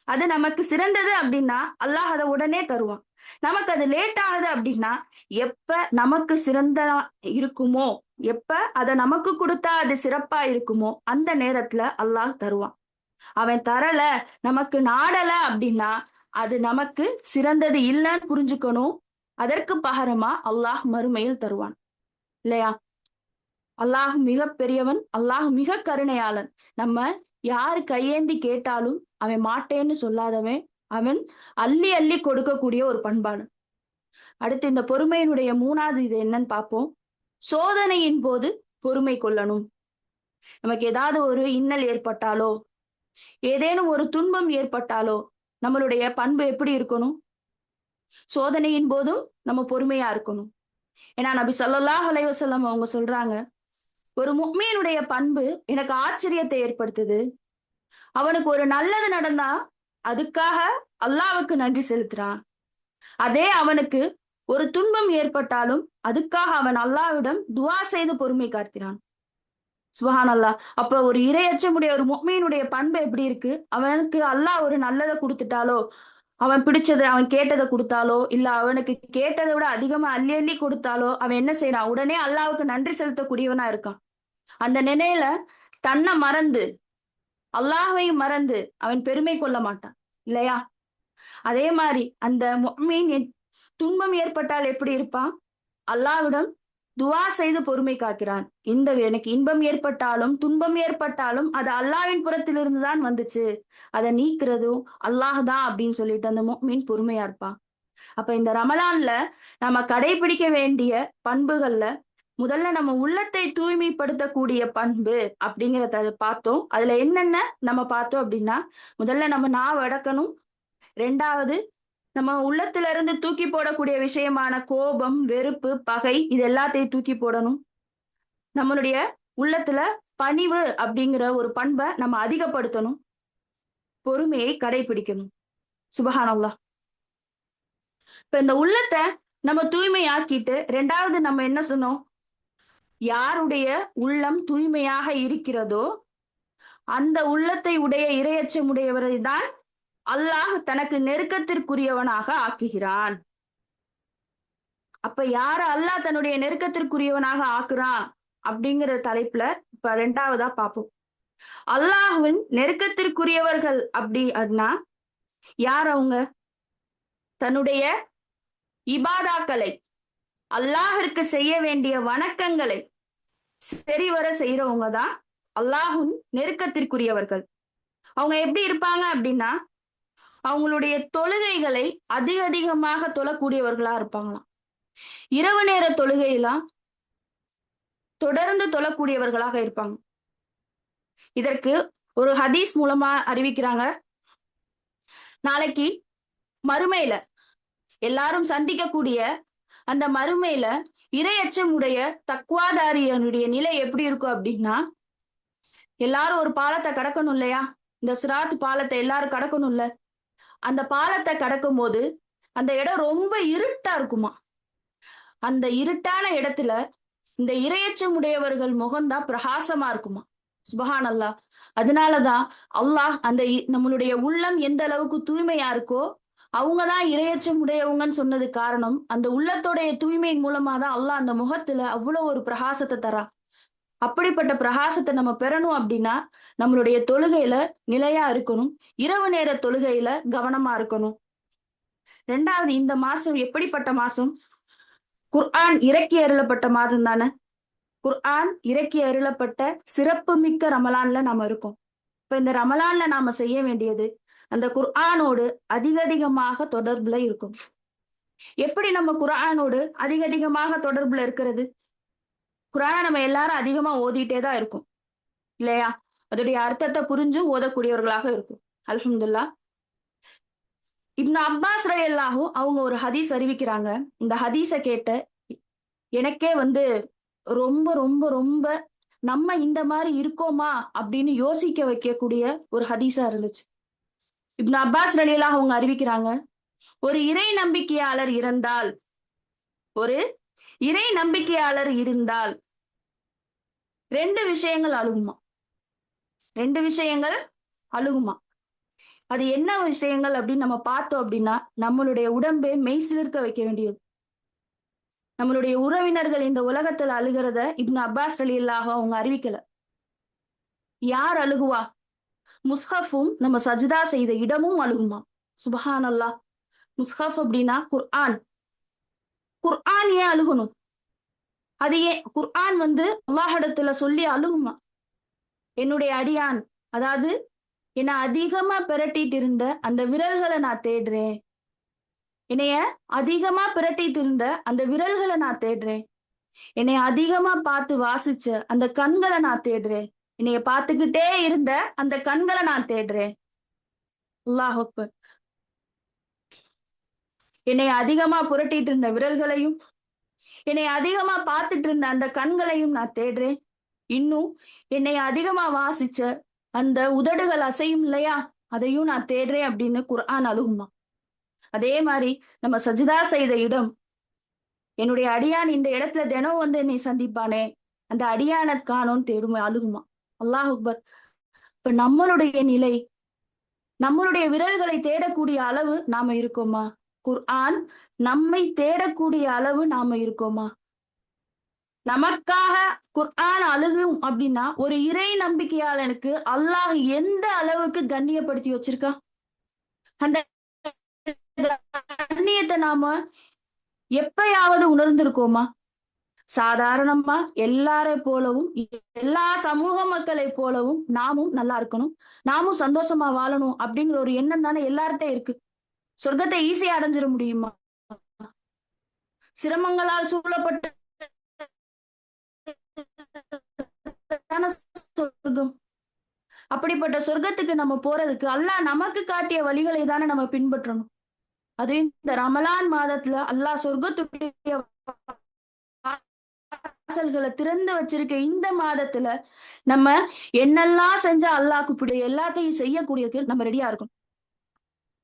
A: அது நமக்கு சிறந்தது அப்படின்னா அல்லாஹ் அதை உடனே தருவான். நமக்கு அது லேட் ஆகுது அப்படின்னா எப்ப நமக்கு சிறந்த இருக்குமோ, எப்ப அதை நமக்கு கொடுத்தா அது சிறப்பா இருக்குமோ அந்த நேரத்துல அல்லாஹ் தருவான். அவன் தரல, நமக்கு நாடல அப்படின்னா அது நமக்கு சிறந்தது இல்லைன்னு புரிஞ்சுக்கணும். அதற்கு பகரமா அல்லாஹ் மறுமையில் தருவான் இல்லையா? அல்லாஹ் மிக பெரியவன், அல்லாஹ் மிக கருணையாளன். நம்ம யாரு கையேந்தி கேட்டாலும் அவன் மாட்டேன்னு சொல்லாதவன். அவன் அள்ளி அள்ளி கொடுக்கக்கூடிய ஒரு பண்பாளன். அடுத்து இந்த பொறுமையினுடைய மூணாவது இது என்னன்னு பார்ப்போம். சோதனையின் போது பொறுமை கொள்ளணும். நமக்கு ஏதாவது ஒரு இன்னல் ஏற்பட்டாலோ, ஏதேனும் ஒரு துன்பம் ஏற்பட்டாலோ நம்மளுடைய பண்பு எப்படி இருக்கணும்? சோதனையின் போதும் நம்ம பொறுமையா இருக்கணும். ஏன்னா நபி ஸல்லல்லாஹு அலைஹி வஸல்லம் அவங்க சொல்றாங்க, ஒரு முஃமினுடைய பண்பு எனக்கு ஆச்சரியத்தை ஏற்படுத்துது. அவனுக்கு ஒரு நல்லது நடந்தா அதுக்காக அல்லாஹ்வுக்கு நன்றி செலுத்துறான். அதே அவனுக்கு ஒரு துன்பம் ஏற்பட்டாலும் அதுக்காக அவன் அல்லாஹ்விடம் துஆ செய்து பொறுமை காக்கிறான். சுப்ஹானல்லாஹ். அப்ப ஒரு இறையச்சமுடைய ஒரு முஃமினுடைய பண்பு எப்படி இருக்கு? அவனுக்கு அல்லாஹ் ஒரு நல்லதை கொடுத்துட்டாலோ, அவன் பிடிச்சதை அவன் கேட்டதை கொடுத்தாலோ, இல்ல அவனுக்கு கேட்டதை விட அதிகமா அள்ளி அள்ளி கொடுத்தாலோ அவன் என்ன செய்யறான்? உடனே அல்லாஹ்வுக்கு நன்றி செலுத்தக்கூடியவனா இருக்கான். அந்த நிலையில தன்னை மறந்து அல்லாஹ்வையும் மறந்து அவன் பெருமை கொள்ள மாட்டான் இல்லையா? அதே மாதிரி அந்த முஃமின் துன்பம் ஏற்பட்டால் எப்படி இருப்பான்? அல்லாஹ்விடம் துஆ செய்து பொறுமை காக்கிறான். இந்த எனக்கு இன்பம் ஏற்பட்டாலும் துன்பம் ஏற்பட்டாலும் அது அல்லாஹ்வின் புறத்திலிருந்து தான் வந்துச்சு, அதை நீக்கிறதும் அல்லாஹ் தான் அப்படின்னு சொல்லிட்டு அந்த முஃமின் பொறுமையா இருப்பான். அப்ப இந்த ரமலான்ல நம்ம கடைபிடிக்க வேண்டிய பண்புகள்ல முதல்ல நம்ம உள்ளத்தை தூய்மைப்படுத்தக்கூடிய பண்பு அப்படிங்கிறத பார்த்தோம். அதுல என்னென்ன நம்ம பார்த்தோம் அப்படின்னா, முதல்ல நம்ம நாவ அடக்கணும். 2வது நம்ம உள்ளத்துல இருந்து தூக்கி போடக்கூடிய விஷயமான கோபம், வெறுப்பு, பகை இது எல்லாத்தையும் தூக்கி போடணும். நம்மளுடைய உள்ளத்துல பணிவு அப்படிங்கிற ஒரு பண்பை நம்ம அதிகப்படுத்தணும். பொறுமையை கடைபிடிக்கணும். சுபஹானல்லாஹ். இப்ப இந்த உள்ளத்தை நம்ம தூய்மையாக்கிட்டு 2வது நம்ம என்ன சொன்னோம்? யாருடைய உள்ளம் தூய்மையாக இருக்கிறதோ அந்த உள்ளத்தை உடைய இரையச்சமுடையவரை தான் அல்லாஹ் தனக்கு நெருக்கத்திற்குரியவனாக ஆக்குகிறான். அப்ப யார அல்லாஹ் தன்னுடைய நெருக்கத்திற்குரியவனாக ஆக்குறான் அப்படிங்கிற தலைப்புல இப்ப 2வதா பார்ப்போம். அல்லாஹ்வின் நெருக்கத்திற்குரியவர்கள் அப்படின்னா யார் அவங்க? தன்னுடைய இபாதாக்களை, அல்லாஹிற்கு செய்ய வேண்டிய வணக்கங்களை சரிவர செய்யறவங்க தான் அல்லாஹ்வின் நெருக்கத்திற்குரியவர்கள். அவங்க எப்படி இருப்பாங்க அப்படின்னா, அவங்களுடைய தொழுகைகளை அதிகமாக தொழக்கூடியவர்களா இருப்பாங்களாம். இரவு நேர தொழுகையெல்லாம் தொடர்ந்து தொழக்கூடியவர்களாக இருப்பாங்க. இதற்கு ஒரு ஹதீஸ் மூலமா அறிவிக்கிறாங்க. நாளைக்கு மறுமையில எல்லாரும் சந்திக்கக்கூடிய அந்த மறுமையில இரையச்சமுடைய தக்வாதாரியனுடைய நிலை எப்படி இருக்கும் அப்படின்னா, எல்லாரும் ஒரு பாலத்தை கடக்கணும் இல்லையா? இந்த சிராத் பாலத்தை எல்லாரும் கடக்கணும்ல. அந்த பாலத்தை கடக்கும் போது அந்த இடம் ரொம்ப இருட்டா இருக்குமா. அந்த இருட்டான இடத்துல இந்த இரையச்சமுடையவர்கள் முகம்தான் பிரகாசமா இருக்குமா. சுபஹானல்லாஹ். அதனாலதான் அல்லாஹ் அந்த நம்மளுடைய உள்ளம் எந்த அளவுக்கு தூய்மையா இருக்கோ அவங்கதான் இரையச்சம் உடையவங்கன்னு சொன்னது காரணம். அந்த உள்ளத்தோடைய தூய்மையின் மூலமா தான் அல்லாஹ் அந்த முகத்துல அவ்வளவு ஒரு பிரகாசத்தை தரான். அப்படிப்பட்ட பிரகாசத்தை நம்ம பெறணும் அப்படின்னா நம்மளுடைய தொழுகையில நிலையா இருக்கணும். இரவு நேர தொழுகையில கவனமா இருக்கணும். 2வது, இந்த மாசம் எப்படிப்பட்ட மாசம்? குர்ஆன் இறக்கி அருளப்பட்ட மாதம் தானே. குர்ஆன் இறக்கி அருளப்பட்ட சிறப்பு மிக்க ரமலான்ல நாம இருக்கோம். இப்ப இந்த ரமலான்ல நாம செய்ய வேண்டியது அந்த குர்ஆனோடு அதிகமாக தொடர்புல இருக்கும். எப்படி நம்ம குர்ஆனோடு அதிகமாக தொடர்புல இருக்கிறது? குர்ஆனை நம்ம எல்லாரும் அதிகமா ஓதிட்டே தான் இருக்கும் இல்லையா? அதோடைய அர்த்தத்தை புரிஞ்சும் ஓதக்கூடியவர்களாக இருக்கும். அல்ஹம்துலில்லாஹ். இப்னு அப்பாஸ் ரலியல்லாஹு அவங்க ஒரு ஹதீஸ் அறிவிக்கிறாங்க. இந்த ஹதீஸை கேட்ட எனக்கே ரொம்ப ரொம்ப ரொம்ப நம்ம இந்த மாதிரி இருக்கோமா அப்படின்னு யோசிக்க வைக்கக்கூடிய ஒரு ஹதீஸா இருந்துச்சு. இப்னு அப்பாஸ் ரலியல்லாஹு அவங்க அறிவிக்கிறாங்க, ஒரு இறை நம்பிக்கையாளர் இருந்தால் ஒரு இறை நம்பிக்கையாளர் இருந்தால் 2 விஷயங்கள் அழுகுமா. 2 விஷயங்கள் அழுகுமா. அது என்ன விஷயங்கள் அப்படின்னு நம்ம பார்த்தோம் அப்படின்னா, நம்மளுடைய உடம்பை மெய்சிலிர்க்க வைக்க வேண்டியது. நம்மளுடைய உறவினர்கள் இந்த உலகத்துல அழுகிறத இப்னு அப்பாஸ் ரலியல்லாஹு அவங்க அறிவிக்கல. யார் அழுகுவா? முஸ்ஹஃபும் நம்ம சஜ்தா செய்த இடமும் அழுகுமா. சுபஹான் அல்லாஹ். முஸ்ஹஃப் அப்படின்னா குர்ஆன். குர்ஆன் ஏன் அழுகணும்? அது ஏன் குர்ஆன் அல்லாஹிடத்துல சொல்லி அழுகுமா? என்னுடைய அடியான், அதாவது என்னை அதிகமா பிரட்டிட்டு இருந்த அந்த விரல்களை நான் தேடுறேன். என்னைய அதிகமா பிரட்டிட்டு இருந்த அந்த விரல்களை நான் தேடுறேன். என்னை அதிகமா பார்த்து வாசிச்ச அந்த கண்களை நான் தேடுறேன். என்னைய பார்த்துக்கிட்டே இருந்த அந்த கண்களை நான் தேடுறேன். அல்லாஹ் அக்பர். என்னை அதிகமா புரட்டிட்டு இருந்த விரல்களையும் என்னை அதிகமா பார்த்துட்டு இருந்த அந்த கண்களையும் நான் தேடுறேன். இன்னும் என்னை அதிகமா வாசிச்ச அந்த உதடுகள் அசையும் இல்லையா, அதையும் நான் தேடுறேன் அப்படின்னு குர்ஆன் அழுகுமா. அதே மாதிரி நம்ம சஜிதா செய்த இடம், என்னுடைய அடியான் இந்த இடத்துல தினம் என்னை சந்திப்பானே, அந்த அடியான காணோன்னு தேடுமா, அழுகுமா. அல்லாஹ் அக்பர். இப்ப நம்மளுடைய நிலை, நம்மளுடைய விரல்களை தேடக்கூடிய அளவு நாம இருக்கோமா? குர்ஆன் நம்மை தேடக்கூடிய அளவு நாம இருக்கோமா? நமக்காக குர்ஆன் அழுகும் அப்படின்னா ஒரு இறை நம்பிக்கையாளனுக்கு அல்லாஹ் எந்த அளவுக்கு கண்ணியப்படுத்தி வச்சிருக்கா. அந்த கண்ணியத்தை நாம எப்பயாவது உணர்ந்திருக்கோமா? சாதாரணமா எல்லாரை போலவும் எல்லா சமூக மக்களை போலவும் நாமும் நல்லா இருக்கணும், நாமும் சந்தோஷமா வாழணும் அப்படிங்கிற ஒரு எண்ணம் தானே எல்லார்கிட்ட இருக்கு. சொர்க்கத்தை ஈஸியா அடைஞ்சிட முடியுமா? சிரமங்களால் சூழப்பட்ட சொர்க்கம். அப்படிப்பட்ட சொர்க்கத்துக்கு நம்ம போறதுக்கு அல்லாஹ் நமக்கு காட்டிய வழிகளை தானே நம்ம பின்பற்றணும். அது இந்த ரமலான் மாதத்துல அல்லாஹ் சொர்க்கத்துடைய வாசல்களை திறந்து வச்சிருக்க இந்த மாதத்துல நம்ம என்னெல்லாம் செஞ்சா அல்லாஹ்க்கு பிடிக்கும் எல்லாத்தையும் செய்யக்கூடியதுக்கு நம்ம ரெடியா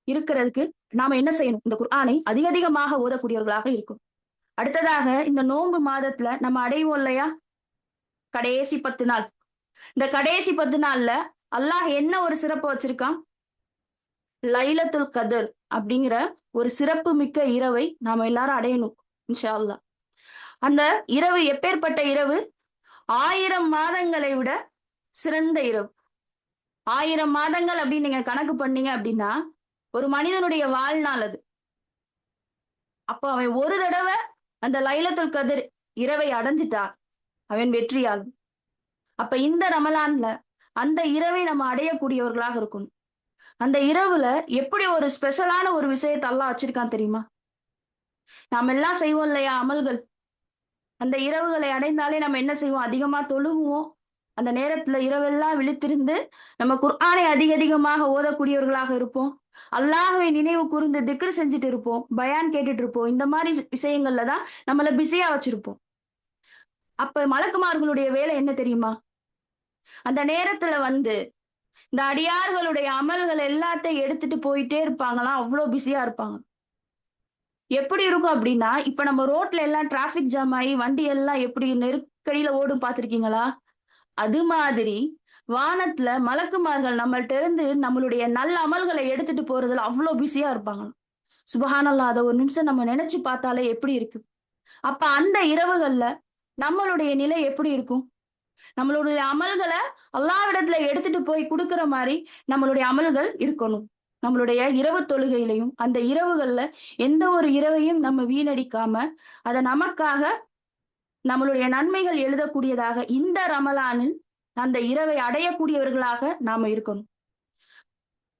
A: இருக்கிறதுக்கு நாம என்ன செய்யணும்? இந்த குர்ஆனை அதிகமாக ஓதக்கூடியவர்களாக இருக்கும். அடுத்ததாக இந்த நோன்பு மாதத்துல நம்ம அடைவோம் இல்லையா கடைசி 10 நாள். இந்த கடைசி 10 நாள்ல அல்லாஹ் என்ன ஒரு சிறப்பு வச்சிருக்கான்? லைலத்துல் கதர் அப்படிங்கிற ஒரு சிறப்பு மிக்க இரவை நாம எல்லாரும் அடையணும் இன்ஷா அல்லாஹ். அந்த இரவு எப்பேற்பட்ட இரவு? 1000 மாதங்களை விட சிறந்த இரவு. 1000 மாதங்கள் அப்படின்னு நீங்க கணக்கு பண்ணீங்க அப்படின்னா ஒரு மனிதனுடைய வாழ்நாள் அது. அப்ப அவன் ஒரு தடவை அந்த லைலத்துல் கதர் இரவை அடைஞ்சிட்டா அவன் வெற்றியாளன். அப்ப இந்த ரமலான்ல அந்த இரவை நம்ம அடையக்கூடியவர்களாக இருக்கும். அந்த இரவுல எப்படி ஒரு ஸ்பெஷலான ஒரு விஷயத்தை அல்லாஹ் வச்சிருக்கான் தெரியுமா? நாம எல்லாம் செய்வோம் இல்லையா அமல்கள். அந்த இரவுகளை அடைந்தாலே நம்ம என்ன செய்வோம்? அதிகமா தொழுகுவோம். அந்த நேரத்துல இரவெல்லாம் விழித்திருந்து நம்ம குர்ஆனை அதிகமாக ஓதக்கூடியவர்களாக இருப்போம். அல்லாஹ்வை நினைவு கூர்ந்து திக்ர் செஞ்சுட்டு இருப்போம், பயான் கேட்டுட்டு இருப்போம். இந்த மாதிரி விஷயங்கள்ல தான் நம்மள பிஸியா வச்சிருப்போம். அப்ப மலக்குமார்களுடைய வேலை என்ன தெரியுமா? அந்த நேரத்துல இந்த அடியார்களுடைய அமல்கள் எல்லாத்தையும் எடுத்துட்டு போயிட்டே இருப்பாங்களாம். அவ்வளவு பிஸியா இருப்பாங்க. எப்படி இருக்கும் அப்படின்னா, இப்ப நம்ம ரோட்ல எல்லாம் டிராபிக் ஜாம் ஆகி வண்டி எல்லாம் எப்படி நெருக்கடியில ஓடும் பார்த்திருக்கீங்களா? அது மாதிரி வானத்துல மலக்குமார்கள் நம்மள்ட்ட இருந்து நம்மளுடைய நல்ல அமல்களை எடுத்துட்டு போறதுல அவ்வளவு பிஸியா இருப்பாங்க. சுபஹானல்லாஹ். அதை ஒரு நிமிஷம் நம்ம நினைச்சு பார்த்தாலே எப்படி இருக்கு. அப்ப அந்த இரவுகள்ல நம்மளுடைய நிலை எப்படி இருக்கும்? நம்மளுடைய அமல்களை அல்லாஹ்விடத்துல எடுத்துட்டு போய் கொடுக்கிற மாதிரி நம்மளுடைய அமல்கள் இருக்கணும். நம்மளுடைய இரவு தொழுகையிலையும் அந்த இரவுகள்ல எந்த ஒரு இரவையும் நம்ம வீணடிக்காம அதை நமக்காக நம்மளுடைய நன்மைகள் எழுதக்கூடியதாக இந்த ரமலானில் அந்த இரவை அடையக்கூடியவர்களாக நாம இருக்கணும்.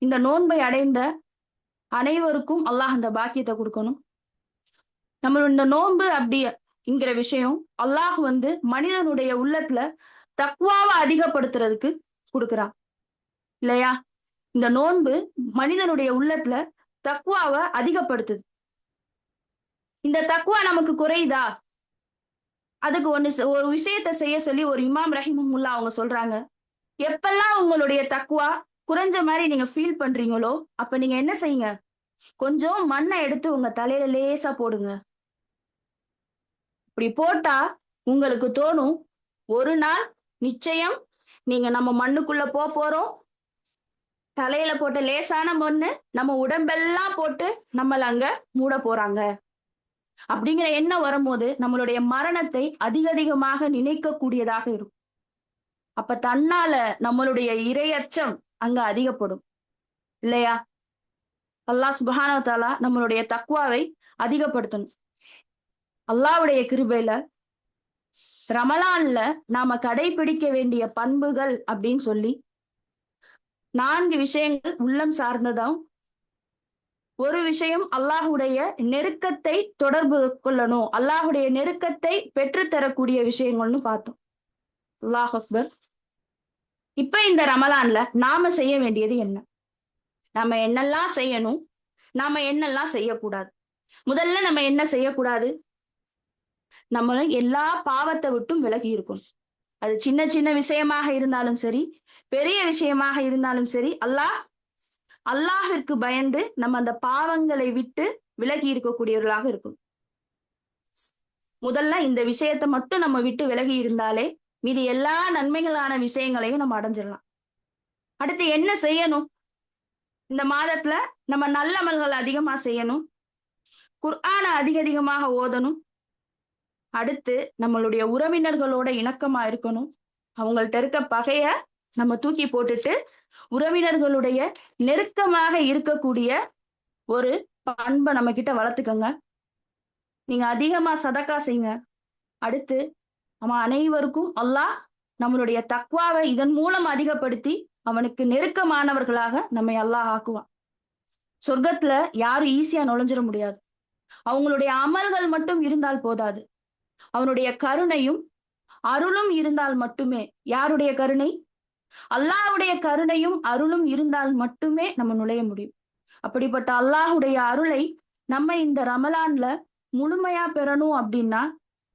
A: இந்த நோன்பை அடைந்த அனைவருக்கும் அல்லாஹ் அந்த பாக்கியத்தை கொடுக்கணும். நம்மளோட இந்த நோன்பு அப்படிங்கிற விஷயம் அல்லாஹ் மனிதனுடைய உள்ளத்துல தக்வாவை அதிகப்படுத்துறதுக்கு கொடுக்குறான் இல்லையா? இந்த நோன்பு மனிதனுடைய உள்ளத்துல தக்குவாவை அதிகப்படுத்துது. இந்த தக்குவா நமக்கு குறையுதா? அதுக்கு ஒரு விஷயத்த செய்ய சொல்லி ஒரு இமாம் ரஹிமஹுல்லா அவங்க சொல்றாங்க, எப்பெல்லாம் உங்களுடைய தக்குவா குறைஞ்ச மாதிரி நீங்க ஃபீல் பண்றீங்களோ அப்ப நீங்க என்ன செய்யுங்க, கொஞ்சம் மண்ணை எடுத்து உங்க தலையில லேசா போடுங்க. இப்படி போட்டா உங்களுக்கு தோணும், ஒரு நாள் நிச்சயம் நீங்க நம்ம மண்ணுக்குள்ள போறோம், தலையில போட்ட லேசான மண்ணு நம்ம உடம்பெல்லாம் போட்டு நம்மள அங்க மூட போறாங்க அப்படிங்கிற எண்ணம் வரும்போது நம்மளுடைய மரணத்தை அதிகமாக நினைக்க கூடியதாக இருக்கும். அப்ப தன்னால நம்மளுடைய இரையச்சம் அங்க அதிகப்படும் இல்லையா? அல்லாஹ் சுப்ஹானஹு வ தஆலா நம்மளுடைய தக்வாவை அதிகப்படுத்தணும். அல்லாஹ்வுடைய கிருபையில ரமலான்ல நாம கடைபிடிக்க வேண்டிய பண்புகள் அப்படின்னு சொல்லி 4 விஷயங்கள் உள்ளம் சார்ந்ததாம். ஒரு விஷயம் அல்லாஹுடைய நெருக்கத்தை தொடர்பு கொள்ளணும், அல்லாஹுடைய நெருக்கத்தை பெற்றுத்தரக்கூடிய விஷயங்கள்னு பார்த்தோம். அல்லாஹ் அக்பர். இப்ப இந்த ரமலான்ல நாம செய்ய வேண்டியது என்ன? நாம என்னெல்லாம் செய்யணும், நாம என்னெல்லாம் செய்யக்கூடாது? முதல்ல நம்ம என்ன செய்யக்கூடாது? நம்ம எல்லா பாவத்தை விட்டும் விலகி இருக்கணும். அது சின்ன சின்ன விஷயமாக இருந்தாலும் சரி, பெரிய விஷயமாக இருந்தாலும் சரி, அல்லாஹ்விற்கு பயந்து நம்ம அந்த பாவங்களை விட்டு விலகி இருக்கக்கூடியவர்களாக இருக்கும். முதல்ல இந்த விஷயத்தை மட்டும் நம்ம விட்டு விலகி இருந்தாலே மீதி எல்லா நன்மைகளான விஷயங்களையும் நம்ம அடைஞ்சிடலாம். அடுத்து என்ன செய்யணும்? இந்த மாதத்துல நம்ம நல்ல அமல்கள் அதிகமா செய்யணும், குர்ஆனை அதிகமாக ஓதணும். அடுத்து நம்மளுடைய உறவினர்களோட இணக்கமா இருக்கணும். அவங்கள்ட்ட இருக்க பகைய நம்ம தூக்கி போட்டுட்டு உறவினர்களுடைய நெருக்கமாக இருக்கக்கூடிய ஒரு பண்பை நம்ம கிட்ட வளர்த்துக்கங்க. நீங்க அதிகமா சதக்கா செய்யுங்க. அடுத்து நம்ம அனைவருக்கும் அல்லாஹ் நம்மளுடைய தக்வாவை இதன் மூலம் அதிகப்படுத்தி அவனுக்கு நெருக்கமானவர்களாக நம்மை அல்லாஹ் ஆக்குவான். சொர்க்கத்துல யாரும் ஈஸியா நுழைஞ்சிட முடியாது. அவங்களுடைய அமல்கள் மட்டும் இருந்தால் போதாது, அவனுடைய கருணையும் அருளும் இருந்தால் மட்டுமே. யாருடைய கருணை? அல்லாஹ்வுடைய கருணையும் அருளும் இருந்தால் மட்டுமே நம்ம நுழைய முடியும். அப்படிப்பட்ட அல்லாஹ்வுடைய அருளை நம்ம இந்த ரமலான்ல முழுமையா பெறணும் அப்படின்னா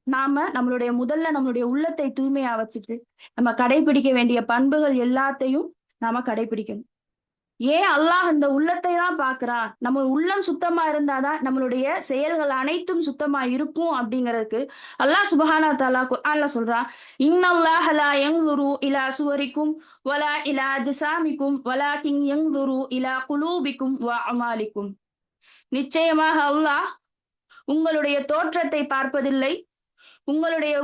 A: நாம நம்மளுடைய உள்ளத்தை தூய்மையா வச்சுட்டு நம்ம கடைபிடிக்க வேண்டிய பண்புகள் எல்லாத்தையும் நாம கடைபிடிக்கணும். ஏன் அல்லாஹ் இந்த உள்ளத்தை தான் பாக்குறான்? நம்ம உள்ளம் சுத்தமா இருந்தாதான் நம்மளுடைய செயல்கள் அனைத்தும் சுத்தமா இருக்கும் அப்படிங்கிறதுக்கு அல்லாஹ் சுப்ஹானஹு வ தஆலா குர்ஆன்ல சொல்றான், இன்னல்லாஹ லா யன்துரு இலா சுவரிக்கும் வலா இலா அஜ்சாமிக்கும் வலாகின் யன்துரு இலா குலூபிக்கும் வ அமாலிக்கும். நிச்சயமாக அல்லாஹ் உங்களுடைய தோற்றத்தை பார்ப்பதில்லை, உங்களுடைய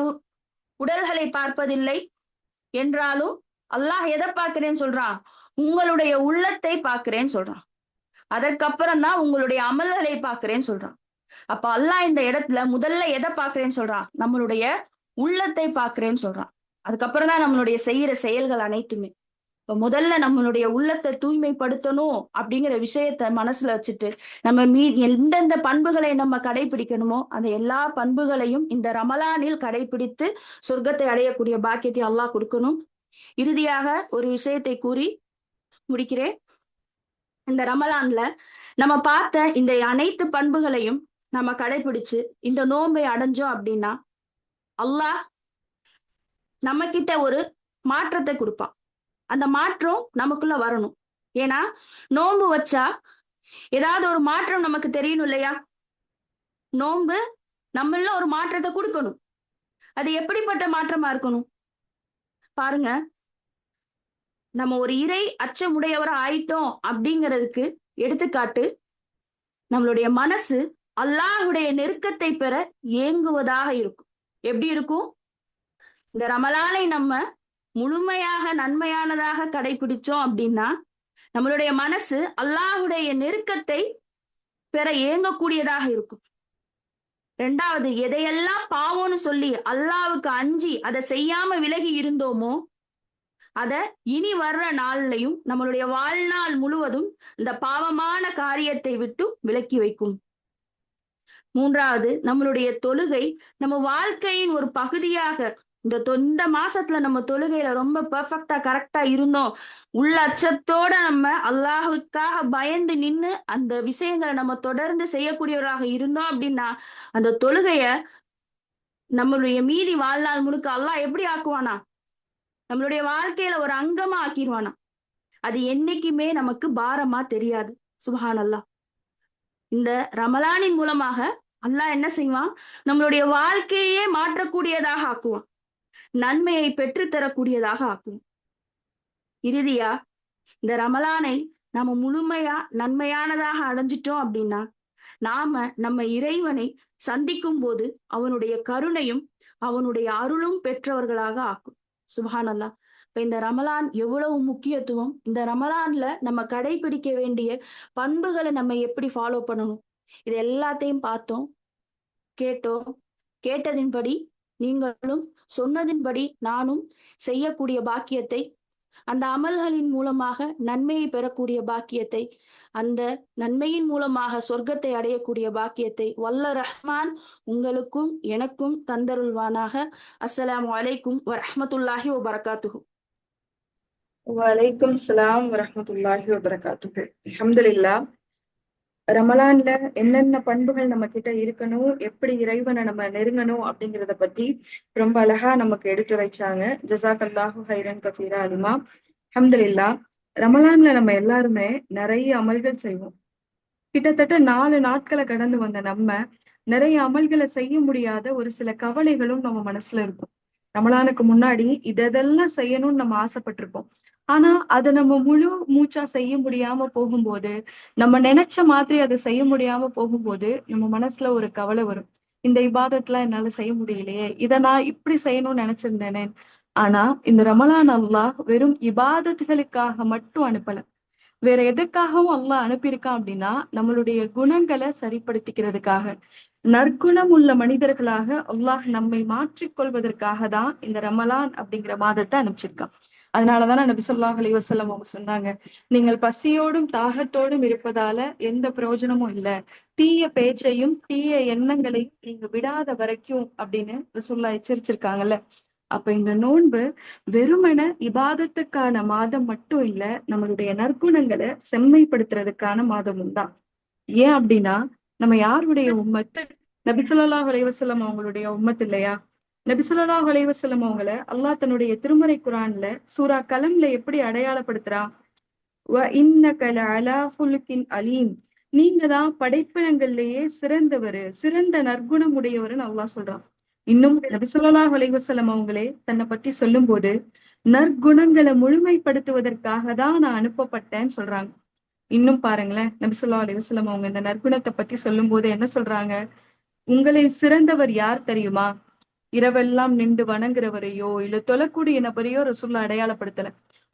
A: உடல்களை பார்ப்பதில்லை. என்றாலும் அல்லாஹ் எதை பார்க்கிறேன்னு சொல்றான்? உங்களுடைய உள்ளத்தை பார்க்கிறேன்னு சொல்றான். அதற்கப்புறம் தான் உங்களுடைய அமல்களை பார்க்கிறேன்னு சொல்றான். அப்ப அல்லாஹ் இந்த இடத்துல முதல்ல எதை பார்க்கிறேன்னு சொல்றான்? நம்மளுடைய உள்ளத்தை பார்க்கிறேன்னு சொல்றான். அதுக்கப்புறம் தான் நம்மளுடைய செய்யற செயல்கள் அனைத்துமே. இப்ப முதல்ல நம்மளுடைய உள்ளத்தை தூய்மைப்படுத்தணும் அப்படிங்கிற விஷயத்த மனசுல வச்சுட்டு நம்ம எந்தெந்த பண்புகளை நம்ம கடைபிடிக்கணுமோ அந்த எல்லா பண்புகளையும் இந்த ரமலானில் கடைபிடித்து சொர்க்கத்தை அடையக்கூடிய பாக்கியத்தை அல்லாஹ் கொடுக்கணும். இறுதியாக ஒரு விஷயத்தை கூறி முடிக்கிறேன். இந்த ரமலான்ல நம்ம பார்த்த இந்த அனைத்து பண்புகளையும் நம்ம கடைபிடிச்சு இந்த நோன்பை அடைஞ்சோம் அப்படின்னா அல்லாஹ் நம்ம கிட்ட ஒரு மாற்றத்தை கொடுப்பான். அந்த மாற்றம் நமக்குள்ள வரணும். ஏன்னா நோன்பு வச்சா ஏதாவது ஒரு மாற்றம் நமக்கு தெரியணும் இல்லையா? நோன்பு நம்மள ஒரு மாற்றத்தை கொடுக்கணும். அது எப்படிப்பட்ட மாற்றமா இருக்கணும் பாருங்க. நம்ம ஒரு இறை அச்சமுடையவரா ஆயிட்டோம் அப்படிங்கிறதுக்கு எடுத்துக்காட்டு நம்மளுடைய மனசு அல்லாஹ்வுடைய நெருக்கத்தை பெற ஏங்குவதாக இருக்கும். எப்படி இருக்கும்? இந்த ரமலானை நம்ம முழுமையாக நன்மையானதாக கடைபிடிச்சோம் அப்படின்னா நம்மளுடைய மனசு அல்லாஹ்வுடைய நெருக்கத்தை பெற ஏங்கக்கூடியதாக இருக்கும். ரெண்டாவது, எதையெல்லாம் பாவம்னு சொல்லி அல்லாஹ்வுக்கு அஞ்சி அதை செய்யாம விலகி இருந்தோமோ அத இனி வர்ற நாள்லையும் நம்மளுடைய வாழ்நாள் முழுவதும் இந்த பாவமான காரியத்தை விட்டு விலக்கி வைக்கும். மூன்றாவது, நம்மளுடைய தொழுகை நம்ம வாழ்க்கையின் ஒரு பகுதியாக இந்த மாசத்துல நம்ம தொழுகையில ரொம்ப பெர்ஃபெக்டா கரெக்டா இருந்தோம், உள்ள அச்சத்தோட நம்ம அல்லாஹுக்காக பயந்து நின்னு அந்த விஷயங்களை நம்ம தொடர்ந்து செய்யக்கூடியவராக இருந்தோம் அப்படின்னா அந்த தொழுகைய நம்மளுடைய மீதி வாழ்நாள் முழுக்க அல்லாஹ் எப்படி ஆக்குவானா, நம்மளுடைய வாழ்க்கையில ஒரு அங்கமா ஆக்கிடுவானா. அது என்னைக்குமே நமக்கு பாரமா தெரியாது. சுபஹான் அல்லாஹ். இந்த ரமலானின் மூலமாக அல்லாஹ் என்ன செய்வான், நம்மளுடைய வாழ்க்கையே மாற்றக்கூடியதாக ஆக்குவான், நன்மையை பெற்று தரக்கூடியதாக ஆக்குவான். இறுதியா இந்த ரமலானை நாம முழுமையா நன்மையானதாக அடைஞ்சிட்டோம் அப்படின்னா நாம நம்ம இறைவனை சந்திக்கும் போது அவனுடைய கருணையும் அவனுடைய அருளும் பெற்றவர்களாக ஆக்கும். சுபஹான் அல்லாஹ். இப்ப இந்த ரமலான் எவ்வளவு முக்கியத்துவம், இந்த ரமலான்ல நம்ம கடைபிடிக்க வேண்டிய பண்புகளை நம்ம எப்படி ஃபாலோ பண்ணணும், இது எல்லாத்தையும் பார்த்தோம், கேட்டோம். கேட்டதின்படி நீங்களும் சொன்னதின்படி நானும் செய்யக்கூடிய பாக்கியத்தை, அந்த அமல்களின் மூலமாக நன்மையை பெறக்கூடிய பாக்கியத்தை, அந்த நன்மையின் மூலமாக சொர்க்கத்தை அடையக்கூடிய பாக்கியத்தை வல்ல ரஹ்மான் உங்களுக்கும் எனக்கும் தந்தருள்வானாக. அஸ்ஸலாமு அலைக்கும் வரஹ்மத்துல்லாஹி வபரகாத்துஹு.
B: வலைக்கும் சலாம் வரஹ்மத்துல்லாஹி வபரகாத்துஹு. அல்ஹம்துலில்லாஹ். ரமலான்ல என்னென்ன பண்புகள் நம்ம கிட்ட இருக்கணும், எப்படி இறைவனை நம்ம நெருங்கணும் அப்படிங்கிறத பத்தி ரொம்ப அழகா நமக்கு எடுத்துரைச்சாங்க. ஜஸாக்கல்லாஹு ஹைரன் கஃபீரா அலிமா. அல்ஹம்துலில்லாஹ். ரமலான்ல நம்ம எல்லாருமே நிறைய அமல்கள் செய்வோம். கிட்டத்தட்ட 4 நாட்களை கடந்து வந்த நம்ம நிறைய அமல்களை செய்ய முடியாத ஒரு சில கவலைகளும் நம்ம மனசுல இருக்கும். ரமலானுக்கு முன்னாடி இதெல்லாம் செய்யணும்னு நம்ம ஆசைப்பட்டிருப்போம். ஆனா அதை நம்ம முழு மூச்சா செய்ய முடியாம போகும்போது, நம்ம நினைச்ச மாதிரி அதை செய்ய முடியாம போகும்போது நம்ம மனசுல ஒரு கவலை வரும். இந்த இபாதத்லாம் என்னால செய்ய முடியலையே, இதை நான் இப்படி செய்யணும்னு நினைச்சிருந்தேனே. ஆனா இந்த ரமலான் அல்லாஹ் வெறும் இபாதத்துகளுக்காக மட்டும் அனுப்பல. வேற எதுக்காகவும் அல்லாஹ் அனுப்பியிருக்கான் அப்படின்னா நம்மளுடைய குணங்களை சரிப்படுத்திக்கிறதுக்காக, நற்குணம் உள்ள மனிதர்களாக அல்லாஹ் நம்மை மாற்றிக்கொள்வதற்காக தான் இந்த ரமலான் அப்படிங்கிற மாதத்தை அனுப்பிச்சிருக்கான். அதனாலதானே நபி ஸல்லல்லாஹு அலைஹி வஸல்லம் அவங்க சொன்னாங்க, நீங்கள் பசியோடும் தாகத்தோடும் இருப்பதால எந்த பிரயோஜனமும் இல்லை, தீய பேச்சையும் தீய எண்ணங்களையும் நீங்க விடாத வரைக்கும் அப்படின்னு ரசூலுல்லாஹ் எச்சரிச்சிருக்காங்கல்ல. அப்ப இந்த நோன்பு வெறுமன இபாதத்துக்கான மாதம் மட்டும் இல்ல, நம்மளுடைய நற்குணங்களை செம்மைப்படுத்துறதுக்கான மாதமும் தான். ஏன் அப்படின்னா நம்ம யாருடைய உம்மத்? நபி ஸல்லல்லாஹு அலைஹி வஸல்லம் அவங்களுடைய உம்மத் இல்லையா? நபி ஸல்லல்லாஹு அலைஹி வஸல்லம் அவங்கள அல்லாஹ் தன்னுடைய திருமறை குர்ஆன்ல சூரா கலம்ல எப்படி அடையாளப்படுத்துறான்? வ இன்னக லஅலா குலுகின் அலீம். நீங்க தான் படைப்பினங்கள்லயே சிறந்தவர், சிறந்த நற்குணம் உடையவர்னு அல்லாஹ் சொல்றான். இன்னும் நபி ஸல்லல்லாஹு அலைஹி வஸல்லம் அவங்களே தன்னை பத்தி சொல்லும் போது நற்குணங்களை முழுமைப்படுத்துவதற்காக தான் நான் அனுப்பப்பட்டேன்னு சொல்றாங்க. இன்னும் பாருங்களேன், நபி ஸல்லல்லாஹு அலைஹி வஸல்லம் அவங்க இந்த நற்குணத்தை பத்தி சொல்லும் போது என்ன சொல்றாங்க? உங்களில் சிறந்தவர் யார் தெரியுமா? இரவெல்லாம் நின்று வணங்குறவரையோ இல்ல தொழக்கூடிய நபரையோ ரசூல்லா அடையாளப்படுத்தல.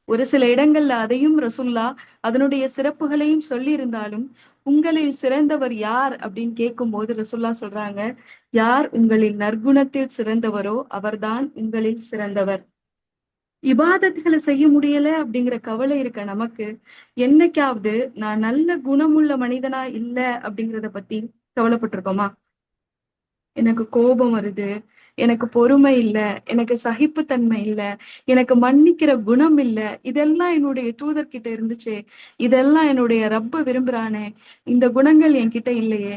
B: ஒரு சில இடங்கள்ல அதையும் ரசூல்லா அதனுடைய சிறப்புகளையும் சொல்லி இருந்தாலும், உங்களில் சிறந்தவர் யார் அப்படின்னு கேட்கும் போது ரசூல்லா சொல்றாங்க, யார் உங்களில் நற்குணத்தில் சிறந்தவரோ அவர்தான் உங்களில் சிறந்தவர். இபாதத்துகளை செய்ய முடியல அப்படிங்கிற கவலை இருக்க நமக்கு என்னைக்காவது நான் நல்ல குணமுள்ள மனிதனா இல்ல அப்படிங்கிறத பத்தி கவலைப்பட்டிருக்கோமா? எனக்கு கோபம் வருது, எனக்கு பொறுமை இல்ல, எனக்கு சகிப்புத்தன்மை இல்ல, எனக்கு மன்னிக்கிற குணம் இல்ல, இதெல்லாம் என்னுடைய தூதர்கிட்ட இருந்துச்சே, இதெல்லாம் என்னுடைய ரப்ப விரும்புறானே, இந்த குணங்கள் என்கிட்ட இல்லையே.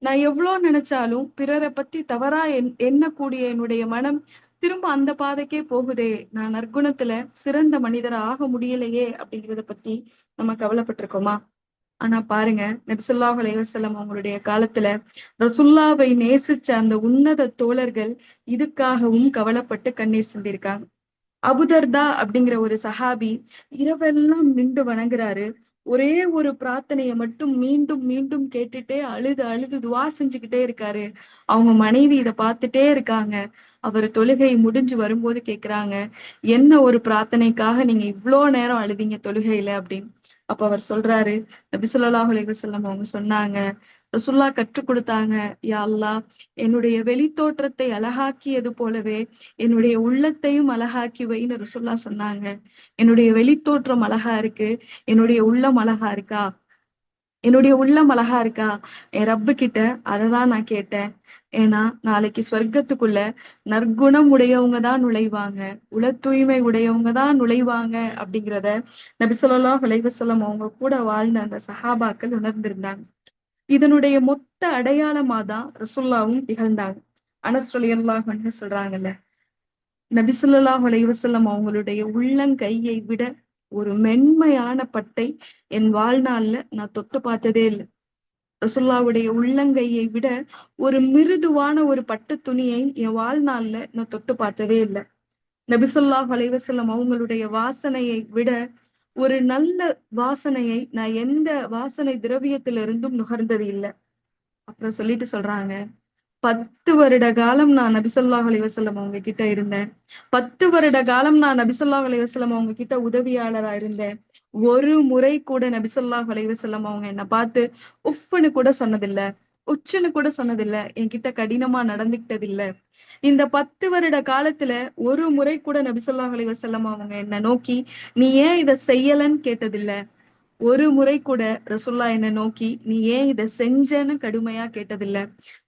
B: நான் எவ்வளவு நினைச்சாலும் பிறரை பத்தி தவறா எண்ணக்கூடிய என்னுடைய மனம் திரும்ப அந்த பாதைக்கே போகுதே, நான் நற்குணத்துல சிறந்த மனிதரா ஆக முடியலையே அப்படிங்கிறத பத்தி நம்ம கவலைப்பட்டிருக்கோமா? ஆனா பாருங்க, நபி ஸல்லல்லாஹு அலைஹி வஸல்லம் அவங்களுடைய காலத்துல ரசூலுல்லாவை நேசிச்ச அந்த உன்னத தோழர்கள் இதுக்காகவும் கவலைப்பட்டு கண்ணீர் சிந்திருக்காங்க. அபுதர்தா அப்படிங்கிற ஒரு சஹாபி இரவெல்லாம் நின்று வணங்குறாரு. ஒரே ஒரு பிரார்த்தனையை மட்டும் மீண்டும் மீண்டும் கேட்டுட்டே அழுது அழுது துவா செஞ்சுக்கிட்டே இருக்காரு. அவங்க மனைவி இதை பார்த்துட்டே இருக்காங்க. அவர் தொழுகை முடிஞ்சு வரும்போது கேக்குறாங்க, என்ன ஒரு பிரார்த்தனைக்காக நீங்க இவ்வளோ நேரம் அழுதீங்க தொழுகையில அப்படின்னு. அப்ப அவர் சொல்றாரு, நபி ஸல்லல்லாஹு அலைஹி வஸல்லம் அவங்க சொன்னாங்க, ரசூலுல்லாஹ் கற்றுக் கொடுத்தாங்க, யா அல்லாஹ், என்னுடைய வெளித்தோற்றத்தை அழகாக்கியது போலவே என்னுடைய உள்ளத்தையும் அழகாக்கி வைன்னு ரசூலுல்லாஹ் சொன்னாங்க. என்னுடைய வெளித்தோற்றம் அழகா இருக்கு, என்னுடைய உள்ளம் அழகா இருக்கா? என்னுடைய உள்ளம் அழகா இருக்கா? என் ரப்பு கிட்ட அததான் நான் கேட்டேன். ஏன்னா நாளைக்கு சொர்க்கத்துக்குள்ள நற்குணம் உடையவங்க தான் நுழைவாங்க, உள தூய்மை உடையவங்க தான் நுழைவாங்க அப்படிங்கிறத நபி ஸல்லல்லாஹு அலைஹி வஸல்லம் அவங்க கூட வாழ்ந்த அந்த சஹாபாக்கள் உணர்ந்திருந்தாங்க. இதனுடைய மொத்த அடையாளமா தான் ரசூலுல்லாவும் திகழ்ந்தாங்க. அனஸ் ரலியல்லாஹு அன்ஹு சொல்றாங்கல்ல, நபி ஸல்லல்லாஹு அலைஹி வஸல்லம் அவங்களுடைய உள்ளங்கையை விட ஒரு மென்மையான பட்டை என் வாழ்நாள்ல நான் தொட்டு பார்த்ததே இல்ல. ரசூலுல்லாவுடைய உள்ளங்கையை விட ஒரு மிருதுவான ஒரு பட்டு துணியை என் வாழ்நாள்ல நான் தொட்டு பார்த்ததே இல்ல. நபி ஸல்லல்லாஹு அலைஹி வஸல்லம் அவங்களுடைய வாசனையை விட ஒரு நல்ல வாசனையை நான் எந்த வாசனை திரவியத்திலிருந்தும் நுகர்ந்தது இல்ல. அப்புறம் சொல்லிட்டு சொல்றாங்க, 10 வருட காலம் நான் நபி ஸல்லல்லாஹு அலைஹி வஸல்லம் அவங்க கிட்ட இருந்தேன். 10 வருட காலம் நான் நபி ஸல்லல்லாஹு அலைஹி வஸல்லம் அவங்க கிட்ட உதவியாளரா இருந்தேன். ஒரு முறை கூட நபி ஸல்லல்லாஹு அலைஹி வஸல்லம் அவங்க என்ன பார்த்து உஃப்ன்னு கூட சொன்னதில்ல. உச்சுன்னு கூட சொன்னதில்ல. என்கிட்ட கடினமா நடந்துக்கிட்டது இல்ல. இந்த 10 வருட காலத்துல ஒரு முறை கூட நபி ஸல்லல்லாஹு அலைஹி வஸல்லம் அவங்க என்ன நோக்கி, "நீ ஏன் இத செய்யலன்னு?" கேட்டதில்ல. ஒரு முறை கூட ரசூலுல்லாஹ் என்ன நோக்கி, "நீ ஏன் இத செஞ்சன்னு?" கடுமையா கேட்டதில்ல.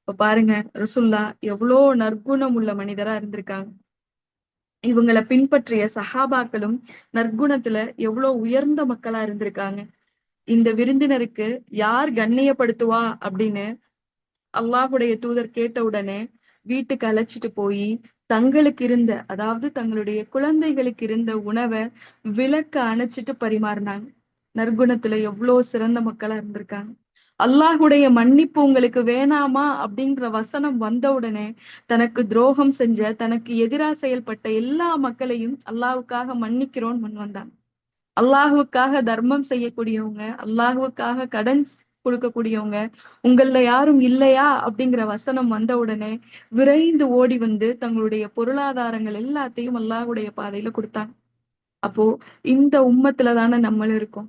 B: இப்ப பாருங்க, ரசூலுல்லாஹ் எவ்வளோ நற்குணம் உள்ள மனிதரா இருந்திருக்காங்க. இவங்கள பின்பற்றிய சஹாபாக்களும் நற்குணத்துல எவ்வளோ உயர்ந்த மக்களா இருந்திருக்காங்க. இந்த விருந்தினருக்கு யார் கண்ணியப்படுத்துவா அப்படின்னு அல்லாஹுடைய தூதர் கேட்ட உடனே வீட்டுக்கு அழைச்சிட்டு போய் தங்களுக்கு இருந்த, அதாவது தங்களுடைய குழந்தைகளுக்கு இருந்த உணவை விளக்க அணைச்சிட்டு பரிமாறினாங்க. நற்குணத்துல எவ்வளோ சிறந்த மக்களா இருந்திருக்காங்க. அல்லாஹுடைய மன்னிப்பு உங்களுக்கு வேணாமா அப்படிங்கிற வசனம் வந்த உடனே தனக்கு துரோகம் செஞ்ச, தனக்கு எதிரா செயல்பட்ட எல்லா மக்களையும் அல்லாஹ்வுக்காக மன்னிக்கிறோன்னு முன் வந்தாங்க. அல்லாஹுவுக்காக தர்மம் செய்யக்கூடியவங்க, அல்லாஹுவுக்காக கடன் கொடுக்கக்கூடியவங்க, உங்கள்ல யாரும் இல்லையா அப்படிங்கிற வசனம் வந்த உடனே விரைந்து ஓடி வந்து தங்களுடைய பொருளாதாரங்கள் எல்லாத்தையும் அல்லாஹ்வுடைய பாதையில கொடுத்தாங்க. அப்போ இந்த உம்மத்துல தானே நம்மளும் இருக்கோம்.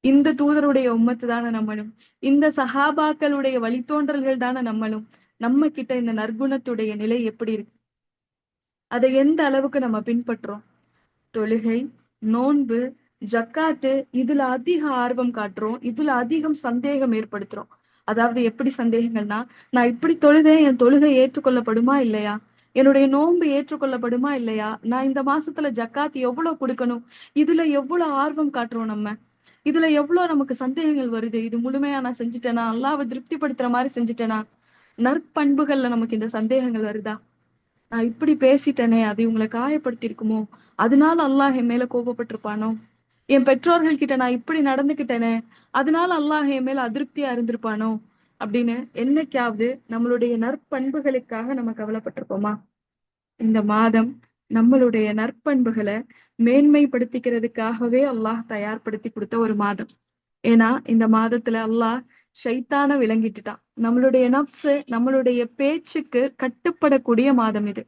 B: இந்த தூதருடைய உம்மத்து தானே நம்மளும். இந்த சஹாபாக்களுடைய வழித்தோன்றல்கள் தானே நம்மளும். நம்ம கிட்ட இந்த நற்குணத்துடைய நிலை எப்படி இருக்கு? அதை எந்த அளவுக்கு நம்ம பின்பற்றோம்? தொழுகை, நோன்பு, ஜக்காத்து இதுல அதிக ஆர்வம் காட்டுறோம். இதுல அதிகம் சந்தேகம் ஏற்படுத்துறோம். அதாவது எப்படி சந்தேகங்கள்னா, நான் இப்படி தொழுதேன், என் தொழுகை ஏற்றுக்கொள்ளப்படுமா இல்லையா? என்னுடைய நோன்பு ஏற்றுக்கொள்ளப்படுமா இல்லையா? நான் இந்த மாசத்துல ஜக்காத் எவ்வளவு கொடுக்கணும்? இதுல எவ்வளவு ஆர்வம் காட்டுறோம் நம்ம? இதுல எவ்வளவு நமக்கு சந்தேகங்கள் வருது? இது முழுமையா நான் செஞ்சுட்டேனா? அல்லாஹ்வை திருப்திப்படுத்துற மாதிரி செஞ்சுட்டேனா? நற்பண்புகள்ல நமக்கு இந்த சந்தேகங்கள் வருதா? நான் இப்படி பேசிட்டேனே, அது இவங்களை காயப்படுத்தி இருக்குமோ? அதனால அல்லாஹ் என் மேல கோபப்பட்டிருப்பானோ? என் பெற்றோர்கள் கிட்ட நான் இப்படி நடந்துக்கிட்டேனே, அதனால அல்லாஹ் என் மேல அதிருப்தியா இருந்திருப்பானோ? அப்படின்னு என்னைக்காவது நம்மளுடைய நற்பண்புகளுக்காக நம்ம கவலைப்பட்டிருப்போமா? இந்த மாதம் நம்மளுடைய நற்பண்புகளை மேன்மைப்படுத்திக்கிறதுக்காகவே அல்லாஹ் தயார்படுத்தி கொடுத்த ஒரு மாதம். ஏன்னா இந்த மாதத்துல அல்லாஹ் ஷைத்தான விளங்கிட்டுட்டான். நம்மளுடைய நப்சு நம்மளுடைய பேச்சுக்கு கட்டுப்படக்கூடிய மாதம் இது.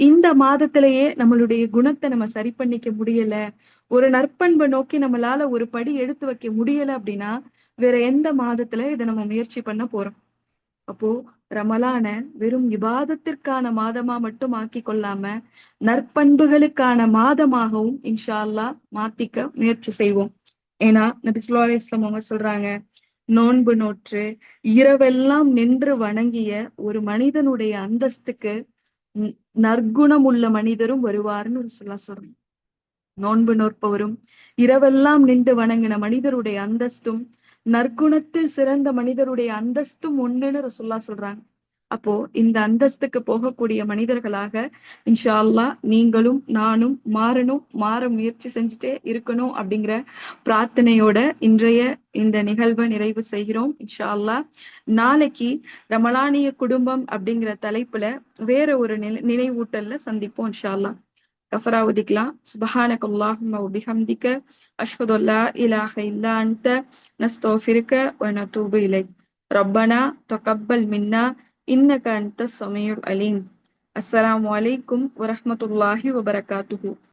B: இந்த மாதத்திலேயே நம்மளுடைய குணத்தை நம்ம சரி பண்ணிக்க முடியல, ஒரு நற்பண்பை நோக்கி நம்மளால ஒரு படி எடுத்து வைக்க முடியல அப்படின்னா வேற எந்த மாதத்துல இதை நம்ம முயற்சி பண்ண போறோம்? அப்போ ரமலான வெறும் இபாதத்திற்கான மாதமா மட்டும் ஆக்கி கொள்ளாம நற்பண்புகளுக்கான மாதமாகவும் இன்ஷா அல்லாஹ் மாத்திக்க முயற்சி செய்வோம். ஏன்னா நபி ஸல்லல்லாஹு அலைஹி வஸல்லம் அவங்க சொல்றாங்க, நோன்பு நோற்று இரவெல்லாம் நின்று வணங்கிய ஒரு மனிதனுடைய அந்தஸ்துக்கு நற்குணம் உள்ள மனிதரும் வருவார்னு சொல்றாங்க. நோன்பு நோற்பவரும் இரவெல்லாம் நின்று வணங்கின மனிதருடைய அந்தஸ்தும் நற்குணத்தில் சிறந்த மனிதருடைய அந்தஸ்தும் ஒண்ணுன்னு ரசூலுல்லாஹ் சொல்றாங்க. அப்போ இந்த அந்தஸ்துக்கு போகக்கூடிய மனிதர்களாக இன்ஷா அல்லாஹ் நீங்களும் நானும் மாறணும், மாற முயற்சி செஞ்சுட்டே இருக்கணும் அப்படிங்கிற பிரார்த்தனையோட இன்றைய இந்த நிகழ்வை நிறைவு செய்கிறோம். இன்ஷா அல்லாஹ் நாளைக்கு ரமலானிய குடும்பம் அப்படிங்கிற தலைப்புல வேற ஒரு நினைவூட்டல்ல சந்திப்போம் இன்ஷா அல்லாஹ். கஃபரா ஒதிக்கலாம். சுபஹானக அல்லாஹும்ம வபிஹம்திக அஷ்ஹது அல்லா இலாஹ இல்லா அன்த நஸ்தக்ஃபிருக வ நதூபு இலைக். ரப்பனா தகப்பல் மின்னா இன்னக அன்த ஸமீஉல் அலீம். அஸ்ஸலாமு அலைக்கும் வரஹ்மத்துல்லாஹி வபரகாத்துஹு.